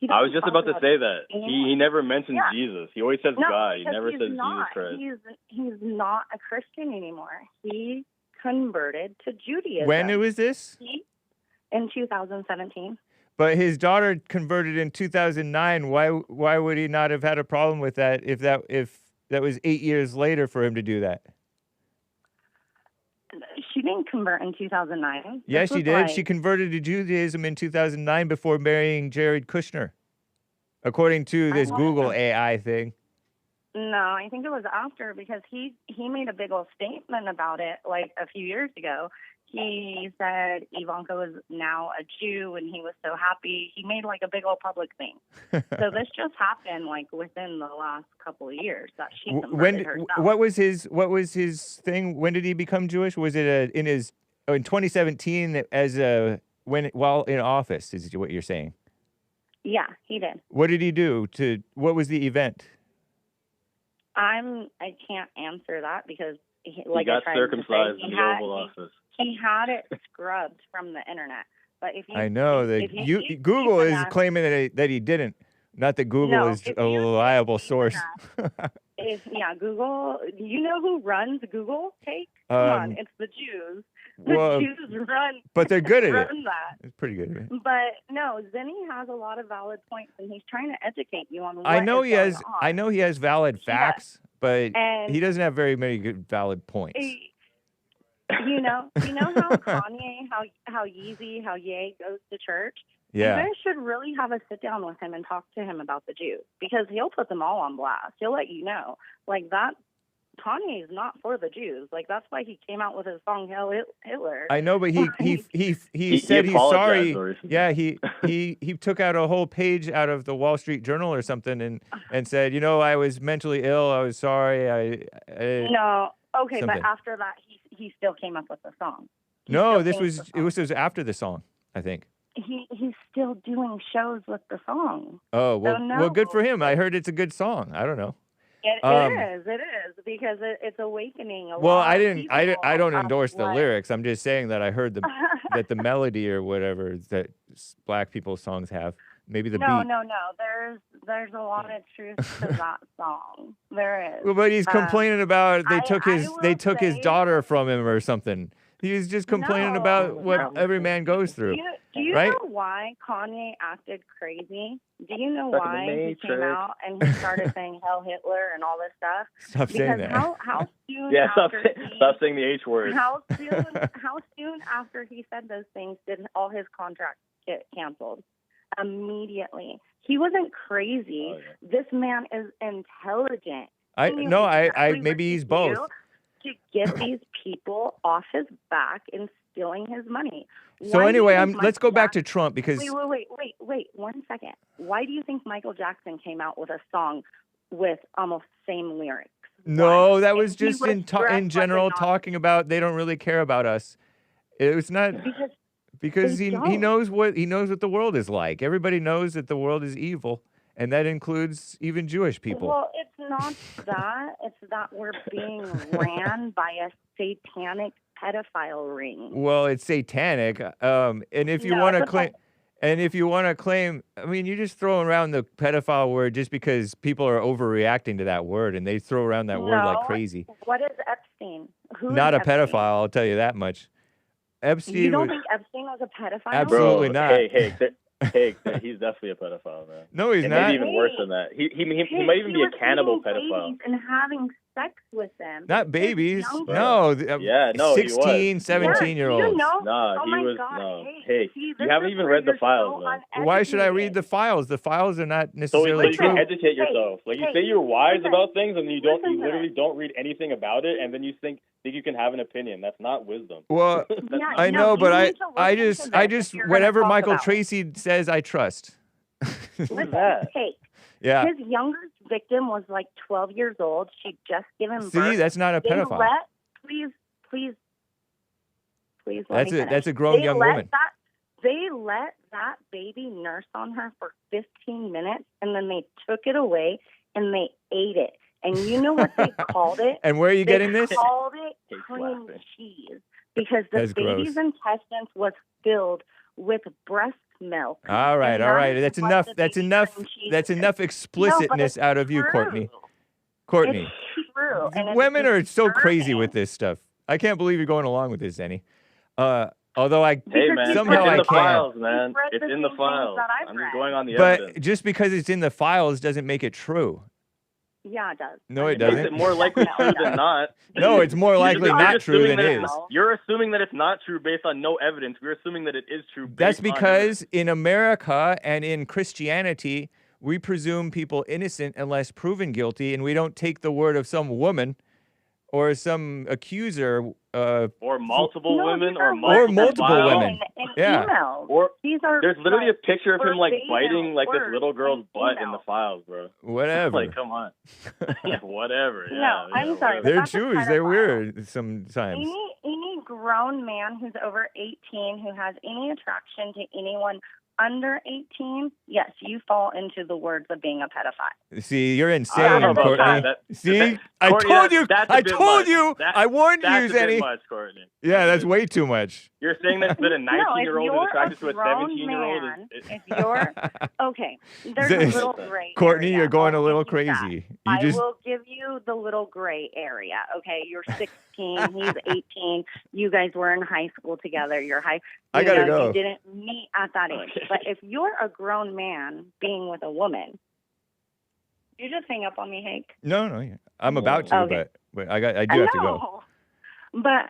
I was just about to say that. He never mentions Jesus. He always says God. He never says Jesus Christ. He's not a Christian anymore. He converted to Judaism. When was this? In 2017. But his daughter converted in 2009. Why would he not have had a problem with that if that was 8 years later for him to do that? She didn't convert in 2009. Yes, she did. She converted to Judaism in 2009 before marrying Jared Kushner, according to this Google AI thing. No, I think it was after, because he made a big old statement about it like a few years ago. He said Ivanka was now a Jew, and he was so happy. He made like a big old public thing. So this just happened like within the last couple of years that she converted herself. What was his thing? When did he become Jewish? Was it in 2017 while in office? Is what you're saying? Yeah, he did. What did he do what was the event? I can't answer that because he got circumcised in the Oval Office. He had it scrubbed from the internet. But if you, I know that Google is claiming that he didn't. Not that Google is a reliable source. Google. You know who runs Google? Hake? Come on, it's the Jews. The Jews run. But they're good at it. That. It's pretty good at it. But no, Zenny has a lot of valid points, and he's trying to educate you on what I know he has. going on. I know he has valid facts, but he doesn't have very many good valid points. You know how Kanye, how Yeezy, how Ye goes to church? Yeah. You guys should really have a sit down with him and talk to him about the Jews, because he'll put them all on blast. He'll let you know. Like that, Kanye is not for the Jews. Like that's why he came out with his song Hell Hitler. I know, but he said he's sorry. Yeah, he took out a whole page out of the Wall Street Journal or something and said, I was mentally ill. I was sorry. No. Okay, something. But after that, he still came up with the song. It was after the song, I think. He's still doing shows with the song. Oh, well, good for him. I heard it's a good song. I don't know. It is because it's awakening. I don't endorse the lyrics. I'm just saying that I heard that the melody or whatever that black people's songs have. Maybe the beat. No. There's a lot of truth to that song. There is. Well, but he's complaining about they took his daughter from him or something. He's just complaining about what every man goes through. Do you right? know why Kanye acted crazy? Do you know why he came out and he started saying Hell Hitler and all this stuff? Stop saying that. How soon? Yeah, stop saying the H word. How soon after he said those things did all his contracts get canceled? Immediately. He wasn't crazy. Oh, yeah. This man is intelligent. Maybe he's both. To get these people off his back and stealing his money. So anyway, let's go back to Trump because wait 1 second. Why do you think Michael Jackson came out with a song with almost same lyrics? No, that was just in general talking about they don't really care about us. It was not because he knows what the world is like. Everybody knows that the world is evil, and that includes even Jewish people. Well, it's not that. It's that we're being ran by a satanic pedophile ring. Well, it's satanic. And if you want to claim, I mean, you're just throwing around the pedophile word just because people are overreacting to that word, and they throw around that word like crazy. What is Epstein? Not a pedophile, I'll tell you that much. Epstein. You don't think Epstein was a pedophile? Absolutely not. Hey, Hake, he's definitely a pedophile, man. No, he's and not. maybe even worse than that. He might even be a cannibal pedophile. And having sex with them. Not babies. Younger. No. Yeah, no, 16, he was. 17-year-olds. You know? Nah, Oh he my was God. no. Hey, Hey, you haven't even read the files, man. Why should I read the files? The files are not So necessarily you true. can educate yourself. Like you say you're wise about things, and you Listen to literally it. don't read anything about it, and then you think you can have an opinion. That's not wisdom. Well, Yeah, I no, know, you but need to I listen just, to I this just, if you're gonna whatever talk Michael about it. Tracy says, I trust. Listen, that? Hake. Yeah. His youngest victim was like 12 years old. She'd just given birth. See, that's not a pedophile. Please let That's me a finish. that's a grown They young let woman. They let that baby nurse on her for 15 minutes, and then they took it away and they ate it. And you know what they called it? And where are you getting this? They called it Hake's cream laughing. cheese because the That's baby's gross. intestines was filled with breast milk. All right, And all that right. is That's what enough. the That's baby enough. cream cheese That's is. enough explicitness out of you, True. Courtney. Courtney, It's true. And it's women are so crazy disturbing. with this stuff. I can't believe you're going along with this, Zenny. Although I, Hey Because man, somehow it's in I the can't. files, man. You've read It's the in the same things files. that I've I'm just read. going on the but evidence. just because it's in the files doesn't make it true. Yeah, it does. No, it Makes doesn't. it more likely true than not. No, it's more likely You're not just true assuming than that is. it's- You're assuming that it's not true based on no evidence. We're assuming that it is true. That's based on evidence. because in America and in Christianity, we presume people innocent unless proven guilty, and we don't take the word of some woman or some accuser. Or multiple No, women, these are or words multiple of women. in Yeah. emails. Or These are there's literally a picture of him like verbatim biting like this words little girl's in butt in the emails. files, bro. Whatever. Like, come on. Yeah, whatever. No, Yeah, I'm sorry, whatever. but They're that's a Jews. They're pedophile. weird sometimes. Any grown man who's over 18 who has any attraction to anyone under 18, yes, you fall into the words of being a pedophile. See, you're I don't insane, know about Courtney. that. See, I Courtney, told you. that's a I bit told much. you. That- I warned you, That's a bit Zenny. much, Courtney. Yeah, that's a bit- way too much. You're saying that a No, if 19-year-old is you're attracted to a grown 17-year-old? man, if you're okay, there's a Zen- little gray Courtney, area. you're going I'll a little give you that. crazy. You I just will give you the little gray area. Okay, you're 16, he's 18. You guys were in high school together. I gotta go. You didn't meet at that age. Okay. But if you're a grown man being with a woman, you just hang up on me, Hake. no. Yeah. I'm about to, Okay. but I do have to go. But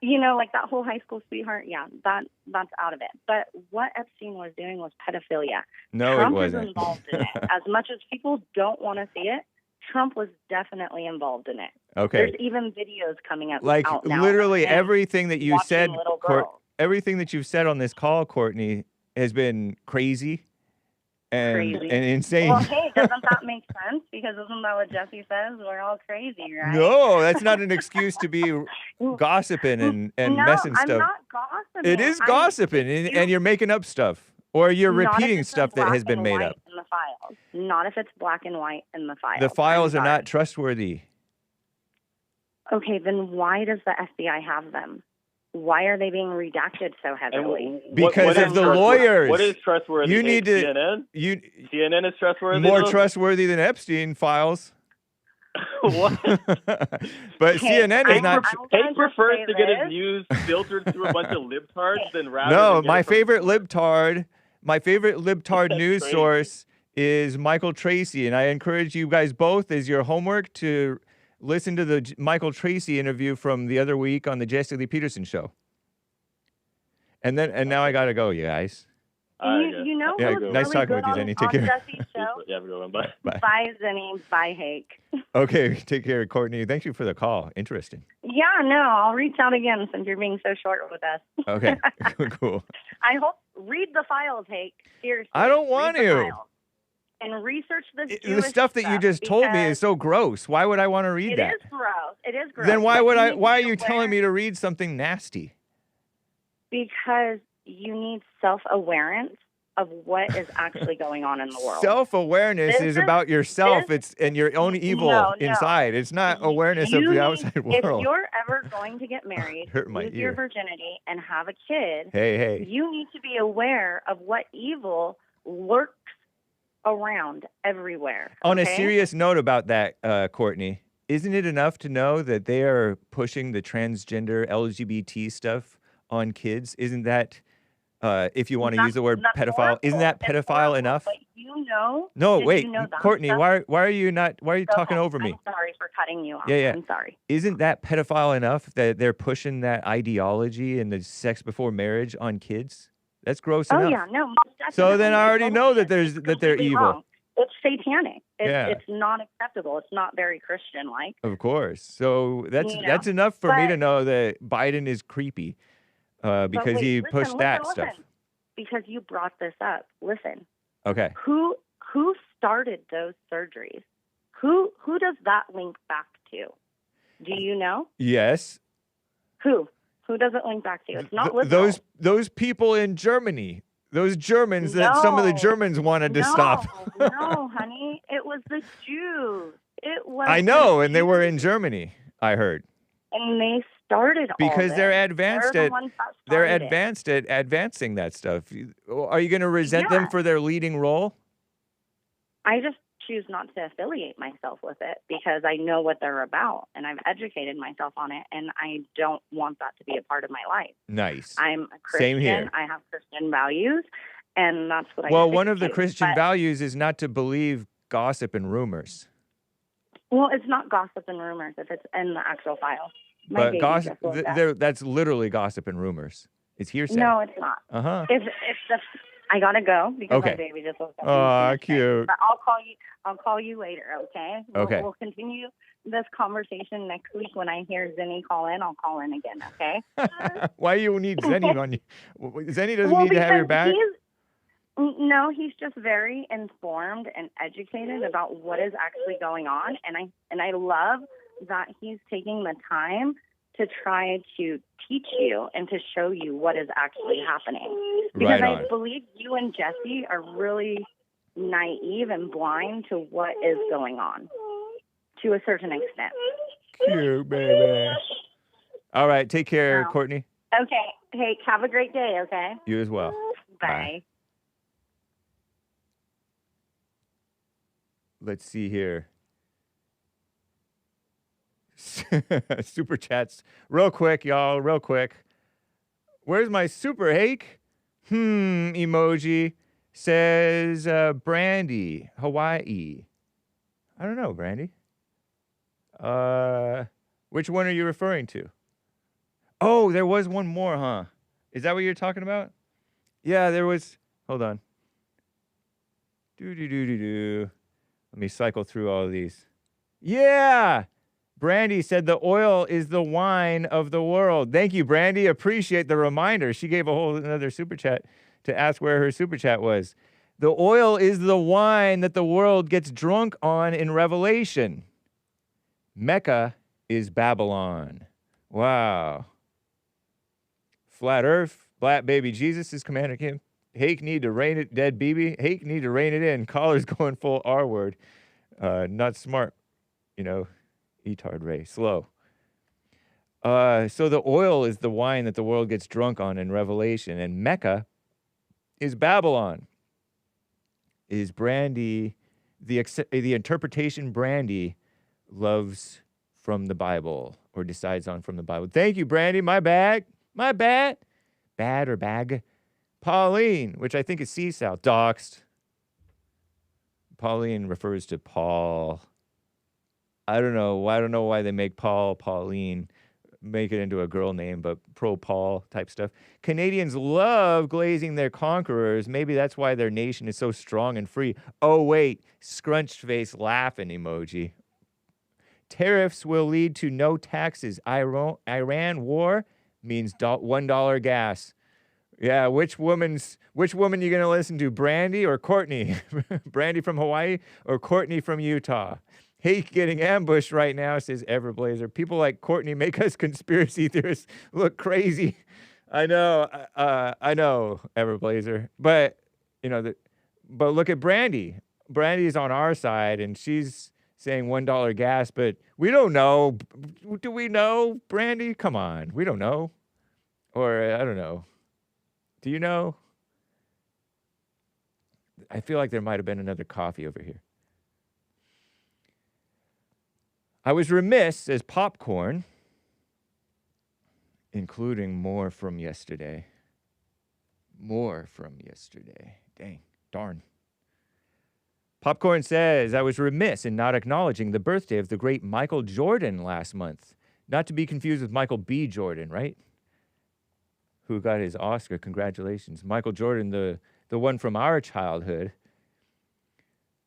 you know, like that whole high school sweetheart, yeah, that's out of it. But what Epstein was doing was pedophilia. No, Trump it was wasn't. involved in it. As much as people don't want to see it, Trump was definitely involved in it. Okay. There's even videos coming out Like out now literally of him everything that you watching said, little girls. everything that you've said on this call, Courtney, has been crazy and insane. Well, hey, doesn't that make sense? Because isn't that what Jesse says? We're all crazy, right? No, that's not an excuse to be gossiping and no, messing I'm stuff. not gossiping. It is gossiping, and you're making up stuff, or you're Not if repeating it's stuff in that has black been and made white up. in the files. Not if it's black and white in the files. The files I'm are sorry. not trustworthy. Okay, then why does the FBI have them? Why are they being redacted so And heavily? Because what of is the trustworthy? lawyers. What is trustworthy? You need to- CNN? CNN is trustworthy? More though? trustworthy than Epstein files. What? But Hey, CNN is I'm not. I'm gonna Hake prefers say to get his this. news filtered through a bunch of libtards than rather No, than get my it from- favorite libtard That's news crazy. source is Michael Tracy, and I encourage you guys both as your homework to listen to the Michael Tracy interview from the other week on the Jesse Lee Peterson show. And now I gotta go, you guys. All right, You know Yeah, who's nice really talking good with you, on, Zenny. Take on care. Jesse's show? Yeah, we're going. Bye. Bye. Bye, Zenny. Bye, Hake. Okay, take care, Courtney. Thank you for the call. Interesting. Yeah, no, I'll reach out again since you're being so short with us. Okay, cool. I hope read the files, Hake. Seriously. I don't read want the to. files. And research this The Jewish stuff that you just told me is so gross. Why would I want to read It that? is gross. It is gross. Then why But would you I? need to Why are be you telling aware- me to read something nasty? Because you need self-awareness of what is actually going on in the world. Self-awareness This is is- about yourself. this- It's and your own evil No. inside. It's not awareness You of the need- outside If world. you're ever going to get married, Hurt my lose ear. your virginity, and have a kid, Hey. you need to be aware of what evil lurks around everywhere. On a okay? serious note about that, Courtney, isn't it enough to know that they are pushing the transgender LGBT stuff on kids? Isn't that If you want to use the word That's pedophile, isn't horrible. that It's pedophile horrible, enough? But you know. No, did wait, you know that Courtney, stuff? why are you talking Okay, over me? I'm sorry for cutting you off. Yeah. I'm sorry. Isn't that pedophile enough that they're pushing that ideology and the sex before marriage on kids? That's gross Oh enough. yeah, no. Most So then definitely. I It already know totally that is. It's that they're completely evil. wrong. It's satanic. Yeah. It's not acceptable. It's not very Christian-like. Of course. So that's You know, that's enough for me but- to know that Biden is creepy because But wait, he listen, pushed that listen. stuff. Because you brought this up. Listen. Okay. Who started those surgeries? Who does that link back to? Do you know? Yes. Who? Who does it link back to? It's not liberal. Those people in Germany. Those Germans that some of the No. Germans wanted to stop. No, honey. It was the Jews. It was I know, the and they were in Jews. Germany, I heard. And they started all Because they're this. advanced They're the at ones that they're started it. advanced at advancing that stuff. Are you going to resent them Yeah. for their leading role? I just choose not to affiliate myself with it because I know what they're about and I've educated myself on it, and I don't want that to be a part of my life. Nice. I'm a Christian. Same here. I have Christian values, and that's what I Well, stick one of the to. Christian But- values is not to believe gossip and rumors. Well, it's not gossip and rumors if it's in the actual file. My But baby gossip, just woke up. that's literally gossip and rumors. It's hearsay. No, it's not. Uh-huh. If the I gotta go because Okay. my baby just woke up. Aw, cute. But I'll call you. I'll call you later. Okay. Okay. We'll continue this conversation next week when I hear Zenny call in. I'll call in again. Okay. Why you need Zenny on you? Zenny doesn't Well, need to have your because back. No, he's just very informed and educated about what is actually going on, and I love that he's taking the time to try to teach you and to show you what is actually happening. Because Right on. I believe you and Jesse are really naive and blind to what is going on, to a certain extent. Cute, baby. All right, take care, Wow. Courtney. Okay. Hey, have a great day. Okay. You as well. Bye. Let's see here. Super chats. Real quick, y'all. Real quick. Where's my super Hake? Emoji. Says Brandy, Hawaii. I don't know, Brandy. Which one are you referring to? Oh, there was one more, huh? Is that what you're talking about? Yeah, there was. Hold on. Do. Let me cycle through all of these. Yeah! Brandy said the oil is the wine of the world. Thank you, Brandy. Appreciate the reminder. She gave a whole another super chat to ask where her super chat was. The oil is the wine that the world gets drunk on in Revelation. Mecca is Babylon. Wow. Flat Earth, Black Baby Jesus is Commander Kim. Hake need to rein it, dead BB. Hake need to rein it in. Caller's going full R word. Not smart, Etard Ray, slow. So the oil is the wine that the world gets drunk on in Revelation, and Mecca is Babylon. Is Brandy the interpretation Brandy loves from the Bible or decides on from the Bible? Thank you, Brandy. My bad. Bad or bag. Pauline, which I think is Sea South, doxed. Pauline refers to Paul. I don't know why they make Pauline, make it into a girl name, but pro-Paul type stuff. Canadians love glazing their conquerors. Maybe that's why their nation is so strong and free. Oh, wait, scrunched face laughing emoji. Tariffs will lead to no taxes. Iran war means $1 gas. Yeah, which woman you gonna listen to, Brandy or Courtney? Brandy from Hawaii or Courtney from Utah? Hake getting ambushed right now, says Everblazer. People like Courtney make us conspiracy theorists look crazy. I know, Everblazer. But but look at Brandy. Brandy's on our side, and she's saying $1 gas. But we don't know. Do we know, Brandy? Come on, we don't know. Or I don't know. Do you know? I feel like there might have been another coffee over here. I was remiss as popcorn, including more from yesterday. More from yesterday. Dang. Darn. Popcorn says, I was remiss in not acknowledging the birthday of the great Michael Jordan last month. Not to be confused with Michael B. Jordan, right? Who got his Oscar. Congratulations. Michael Jordan, the one from our childhood.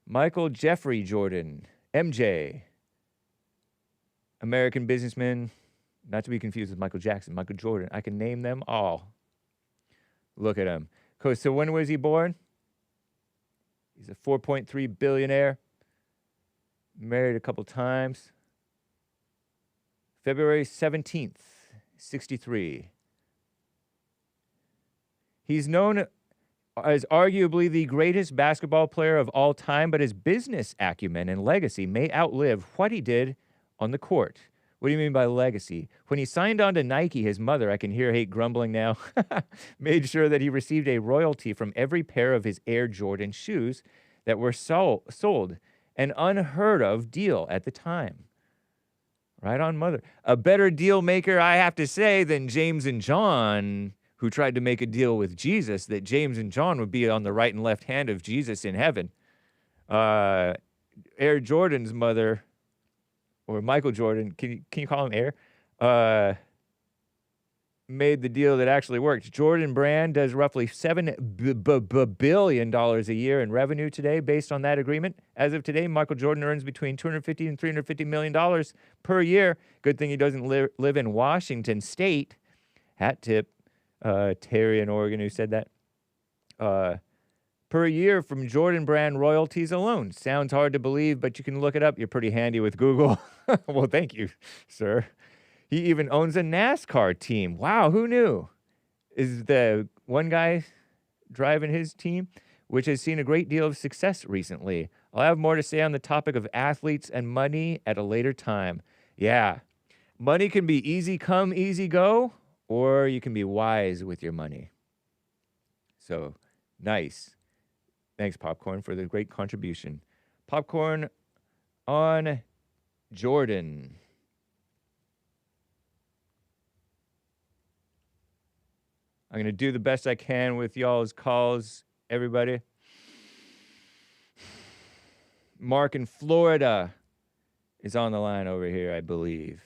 Michael Jeffrey Jordan, MJ. American businessman. Not to be confused with Michael Jackson, Michael Jordan. I can name them all. Look at him. So when was he born? He's a 4.3 billionaire. Married a couple times. February 17th, 63. He's known as arguably the greatest basketball player of all time, but his business acumen and legacy may outlive what he did on the court. What do you mean by legacy? When he signed on to Nike, his mother, I can hear Hake grumbling now, made sure that he received a royalty from every pair of his Air Jordan shoes that were sold. An unheard of deal at the time. Right on, mother. A better deal maker, I have to say, than James and John, who tried to make a deal with Jesus that James and John would be on the right and left hand of Jesus in heaven. Air Jordan's mother, or Michael Jordan, can you call him Air? Made the deal that actually worked. Jordan Brand does roughly $7 billion a year in revenue today based on that agreement. As of today, Michael Jordan earns between $250 and $350 million per year. Good thing he doesn't live in Washington State. Hat tip. Terry in Oregon who said that. Per year from Jordan Brand royalties alone. Sounds hard to believe, but you can look it up. You're pretty handy with Google. Well, thank you, sir. He even owns a NASCAR team. Wow, who knew? Is the one guy driving his team, which has seen a great deal of success recently. I'll have more to say on the topic of athletes and money at a later time. Yeah, money can be easy come, easy go, or you can be wise with your money. So, nice. Thanks, Popcorn, for the great contribution. Popcorn on Jordan. I'm going to do the best I can with y'all's calls, everybody. Mark in Florida is on the line over here, I believe.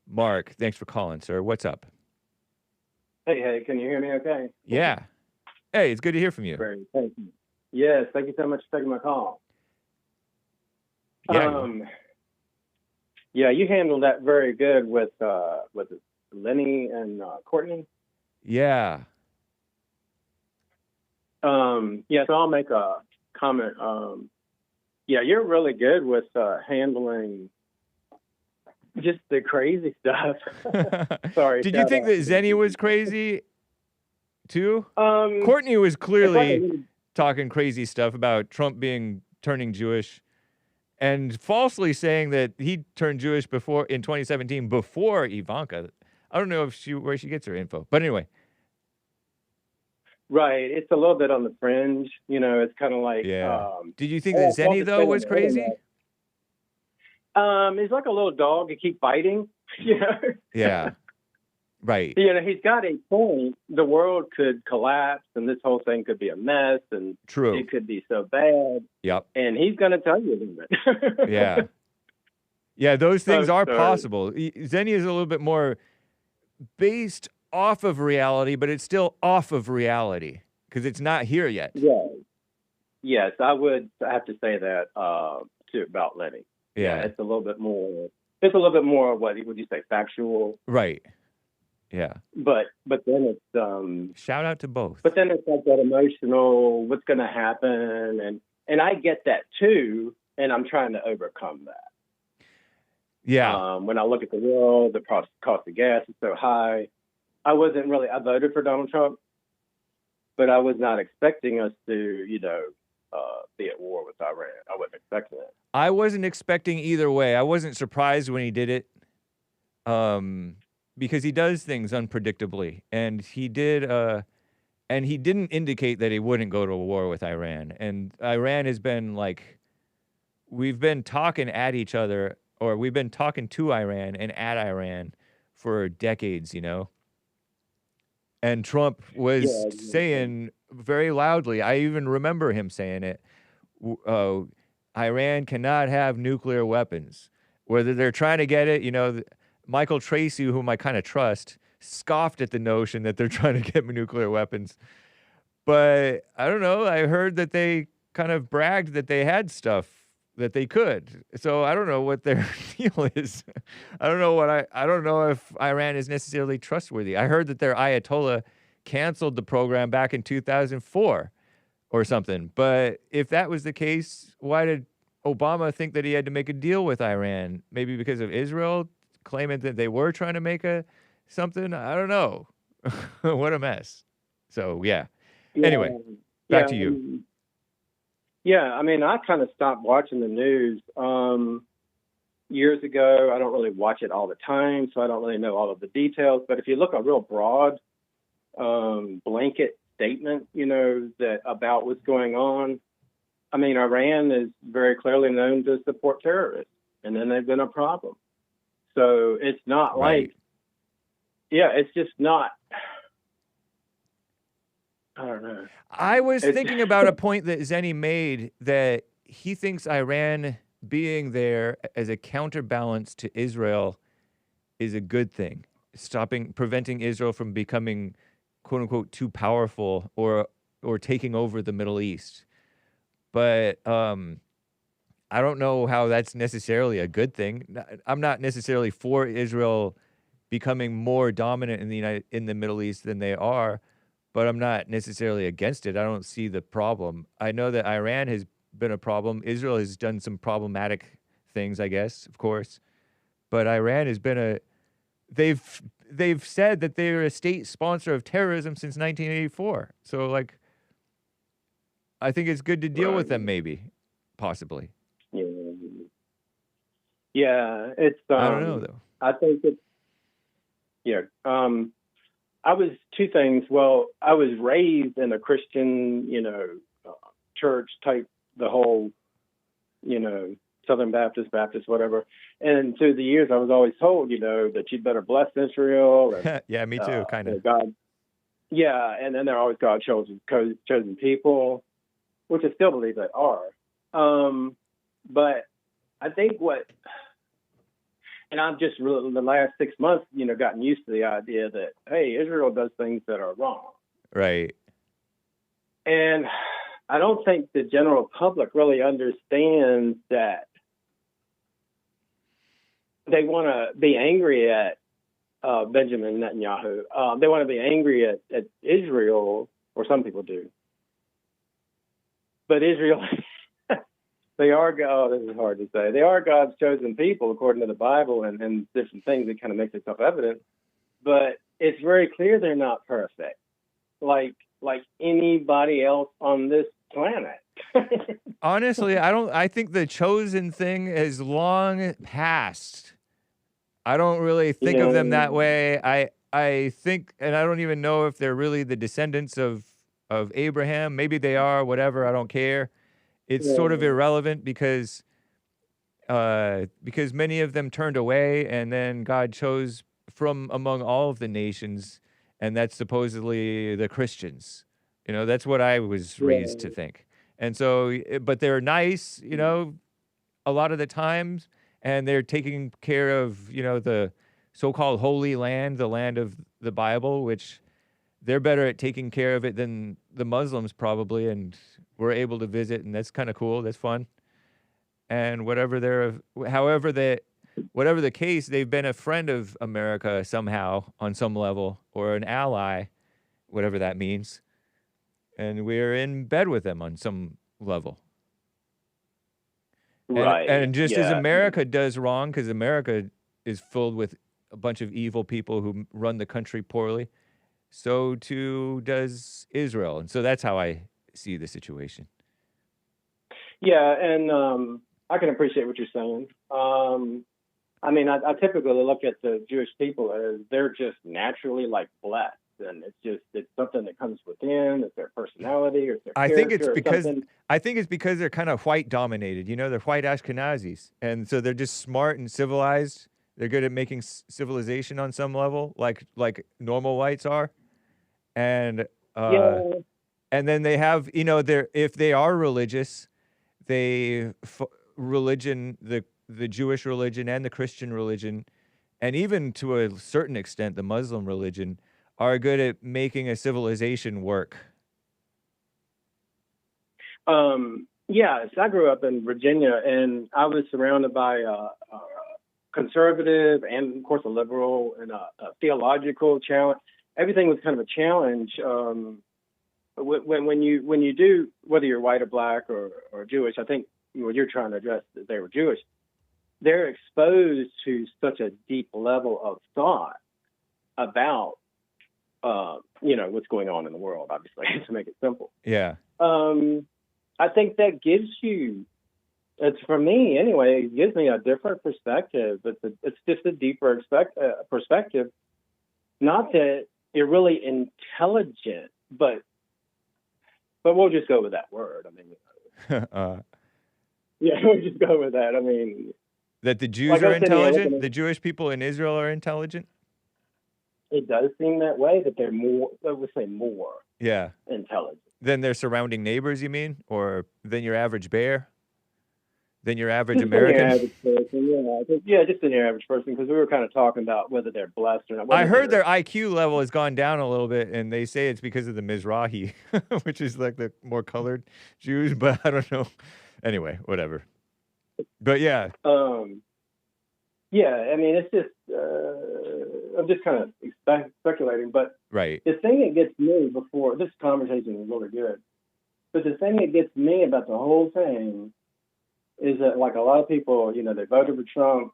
Mark, thanks for calling, sir. What's up? Hey, can you hear me okay? Yeah. Hey, it's good to hear from you. Great, thank you. Yes, thank you so much for taking my call. Yeah. Yeah, you handled that very good with Lenny and Courtney. Yeah. Yeah, so I'll make a comment. Yeah, you're really good with handling just the crazy stuff. Sorry. Did you think that ZENNY was crazy too? Courtney was clearly talking crazy stuff about Trump turning Jewish and falsely saying that he turned Jewish before in 2017 before Ivanka. I don't know where she gets her info, but anyway. Right, it's a little bit on the fringe. You know, it's kind of like. Yeah. Did you think that ZENNY though was crazy? He's like a little dog. He keeps biting. You know. Yeah. Right. You know, he's got a point. The world could collapse, and this whole thing could be a mess, and true, it could be so bad. Yep. And he's going to tell you that. Yeah. Yeah, those things are possible. ZENNY is a little bit more based off of reality, but it's still off of reality because it's not here yet. Yeah. Yes, I would have to say that too about Lenny. Yeah. It's a little bit more. It's a little bit more. What would you say? Factual. Right. Yeah. But then it's shout out to both. But then it's like that emotional. What's going to happen? And I get that too, and I'm trying to overcome that. Yeah. When I look at the world, the cost of gas is so high. I voted for Donald Trump, but I was not expecting us to, be at war with Iran. I wasn't expecting it. I wasn't expecting either way. I wasn't surprised when he did it, because he does things unpredictably, and he didn't indicate that he wouldn't go to war with Iran. And Iran has been we've been talking at each other, or we've been talking to Iran and at Iran for decades, And Trump was Yeah, saying very loudly, I even remember him saying it, Iran cannot have nuclear weapons. Whether they're trying to get it, Michael Tracy, whom I kind of trust, scoffed at the notion that they're trying to get nuclear weapons. But I don't know. I heard that they kind of bragged that they had stuff that they could. So I don't know what their deal is. I don't know if Iran is necessarily trustworthy. I heard that their Ayatollah canceled the program back in 2004 or something. But if that was the case, why did Obama think that he had to make a deal with Iran? Maybe because of Israel claiming that they were trying to make something? I don't know. What a mess. So, yeah. Anyway, back to you. I mean, I kind of stopped watching the news years ago. I don't really watch it all the time, so I don't really know all of the details. But if you look at a real broad blanket statement, that about what's going on, I mean, Iran is very clearly known to support terrorists, and then they've been a problem. So it's not like, it's just not. I don't know. I was thinking about a point that Zenny made, that he thinks Iran being there as a counterbalance to Israel is a good thing, preventing Israel from becoming, quote unquote, too powerful or taking over the Middle East. But I don't know how that's necessarily a good thing. I'm not necessarily for Israel becoming more dominant in the Middle East than they are, but I'm not necessarily against it. I don't see the problem. I know that Iran has been a problem. Israel has done some problematic things, I guess, of course. But Iran has been they've said that they're a state sponsor of terrorism since 1984. So, I think it's good to deal with them, maybe, possibly. Yeah, it's. I don't know, though. I think it's. Yeah. I was two things. Well, I was raised in a Christian, church type, the whole, Southern Baptist, whatever. And through the years, I was always told, that you'd better bless Israel. And, yeah, me too, kind of. God. Yeah, and then they're always God's chosen people, which I still believe they are. But I think and I've just really, in the last 6 months, gotten used to the idea that, hey, Israel does things that are wrong. Right. And I don't think the general public really understands that they want to be angry at Benjamin Netanyahu. They want to be angry at Israel, or some people do. But Israel... They are God. This is hard to say. They are God's chosen people, according to the Bible, and different things that kind of makes it self-evident. But it's very clear they're not perfect, like anybody else on this planet. Honestly, I think the chosen thing has long passed. I don't really think of them that way. I think, and I don't even know if they're really the descendants of Abraham. Maybe they are. Whatever. I don't care. It's sort of irrelevant because many of them turned away, and then God chose from among all of the nations, and that's supposedly the Christians. That's what I was raised to think. And so, but they're nice, a lot of the times, and they're taking care of, the so-called Holy Land, the land of the Bible, which they're better at taking care of it than the Muslims probably, and we're able to visit, and that's kind of cool. That's fun. And whatever the case, they've been a friend of America somehow on some level, or an ally, whatever that means. And we're in bed with them on some level. Right. And just as America does wrong, because America is filled with a bunch of evil people who run the country poorly, so too does Israel. And so that's how I see the situation. Yeah, and I can appreciate what you're saying. I mean, I typically look at the Jewish people as they're just naturally blessed, and it's something that comes within. It's their personality or their character. I think it's because they're kind of white dominated. They're white Ashkenazis, and so they're just smart and civilized. They're good at making civilization on some level, like normal whites are. and Yeah. and then they have, you know, if they are religious, they religion, the Jewish religion and the Christian religion, and even to a certain extent the Muslim religion, are good at making a civilization work. Yes, I grew up in Virginia, and I was surrounded by a conservative and, of course, a liberal and a theological challenge. Everything was kind of a challenge. When you do, whether you're white or black or Jewish, I think what you're trying to address is they were Jewish. They're exposed to such a deep level of thought about, what's going on in the world, obviously, to make it simple. Yeah. I think that gives you, it's for me anyway, it gives me a different perspective. It's just a deeper perspective. Not that you're really intelligent, but we'll just go with that word. I mean, yeah, we'll just go with that. I mean, that the Jews are intelligent? The Jewish people in Israel are intelligent? It does seem that way, that they're more, I would say more intelligent. Than their surrounding neighbors, you mean? Or than your average bear? Than your average Just American? Than your average person, just than your average person, because we were kind of talking about whether they're blessed or not. I heard their IQ level has gone down a little bit, and they say it's because of the Mizrahi, which is like the more colored Jews, but I don't know. Anyway, whatever. But yeah. Yeah, I mean, it's just, I'm just kind of speculating, but right. The thing that gets me before, this conversation is really good, but the thing that gets me about the whole thing is that, like, a lot of people, they voted for Trump,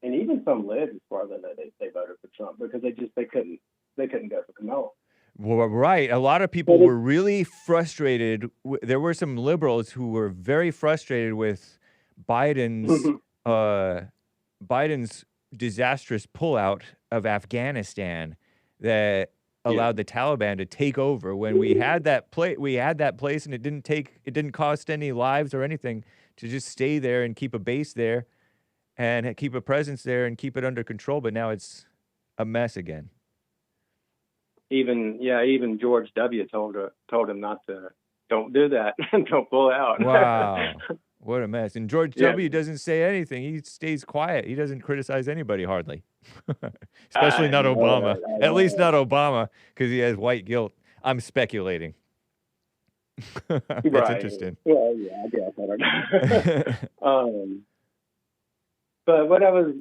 and even some libs, as far as I know, they voted for Trump because they couldn't go for Kamala. Well, right. A lot of people were really frustrated. There were some liberals who were very frustrated with Biden's disastrous pullout of Afghanistan that allowed the Taliban to take over. When we had that place, and it didn't cost any lives or anything to just stay there and keep a base there and keep a presence there and keep it under control. But now it's a mess again. Even George W. told him don't do that, don't pull out. Wow. What a mess. And George W. doesn't say anything. He stays quiet. He doesn't criticize anybody hardly. Especially not Obama. At least not Obama, because he has white guilt. I'm speculating. It's interesting. Well, yeah, I guess. I don't know. But what I was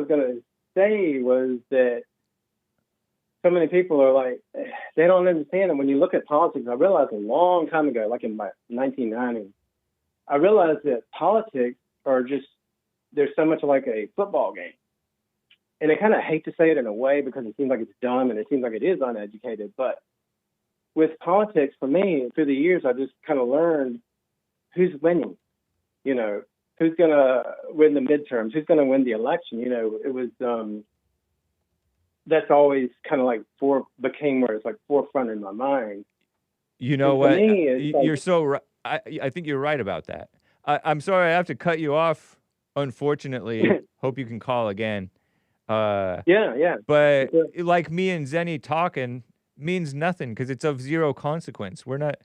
going to say was that so many people are like, they don't understand it. When you look at politics, I realized a long time ago, like in my 1990s, I realized that politics are just, they're so much like a football game. And I kind of hate to say it in a way because it seems like it's dumb and it seems like it is uneducated. But with politics, for me, through the years, I just kind of learned who's winning. Who's going to win the midterms? Who's going to win the election? It was, that's always kind of like became where it's like forefront in my mind. You know what? You're so right. I think you're right about that. I'm sorry I have to cut you off, unfortunately. Hope you can call again. Yeah. But like me and Zenny talking means nothing because it's of zero consequence. We're not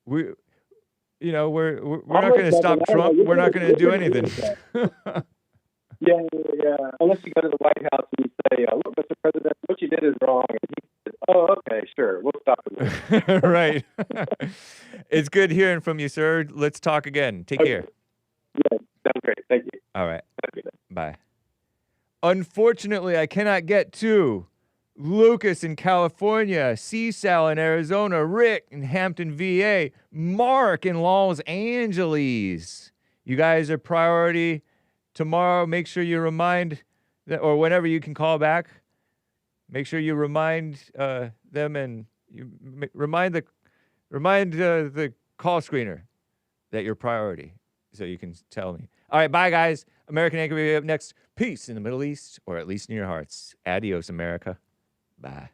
going to stop Trump. We're not going to do anything. Yeah. Unless you go to the White House and you say, "Look, Mr. President, what you did is wrong," and he says, "Oh, okay, sure, we'll stop it." Right. It's good hearing from you, sir. Let's talk again. Take care. Yeah, sounds great. Thank you. All right. Bye. Unfortunately, I cannot get to Lucas in California, CSAL in Arizona, Rick in Hampton, VA, Mark in Los Angeles. You guys are priority. Tomorrow, make sure you remind, or whenever you can call back, make sure you remind them and you remind the call screener that you're priority, so you can tell me. All right, bye guys. American Anchor will be up next. Peace in the Middle East, or at least in your hearts. Adios, America. Bye.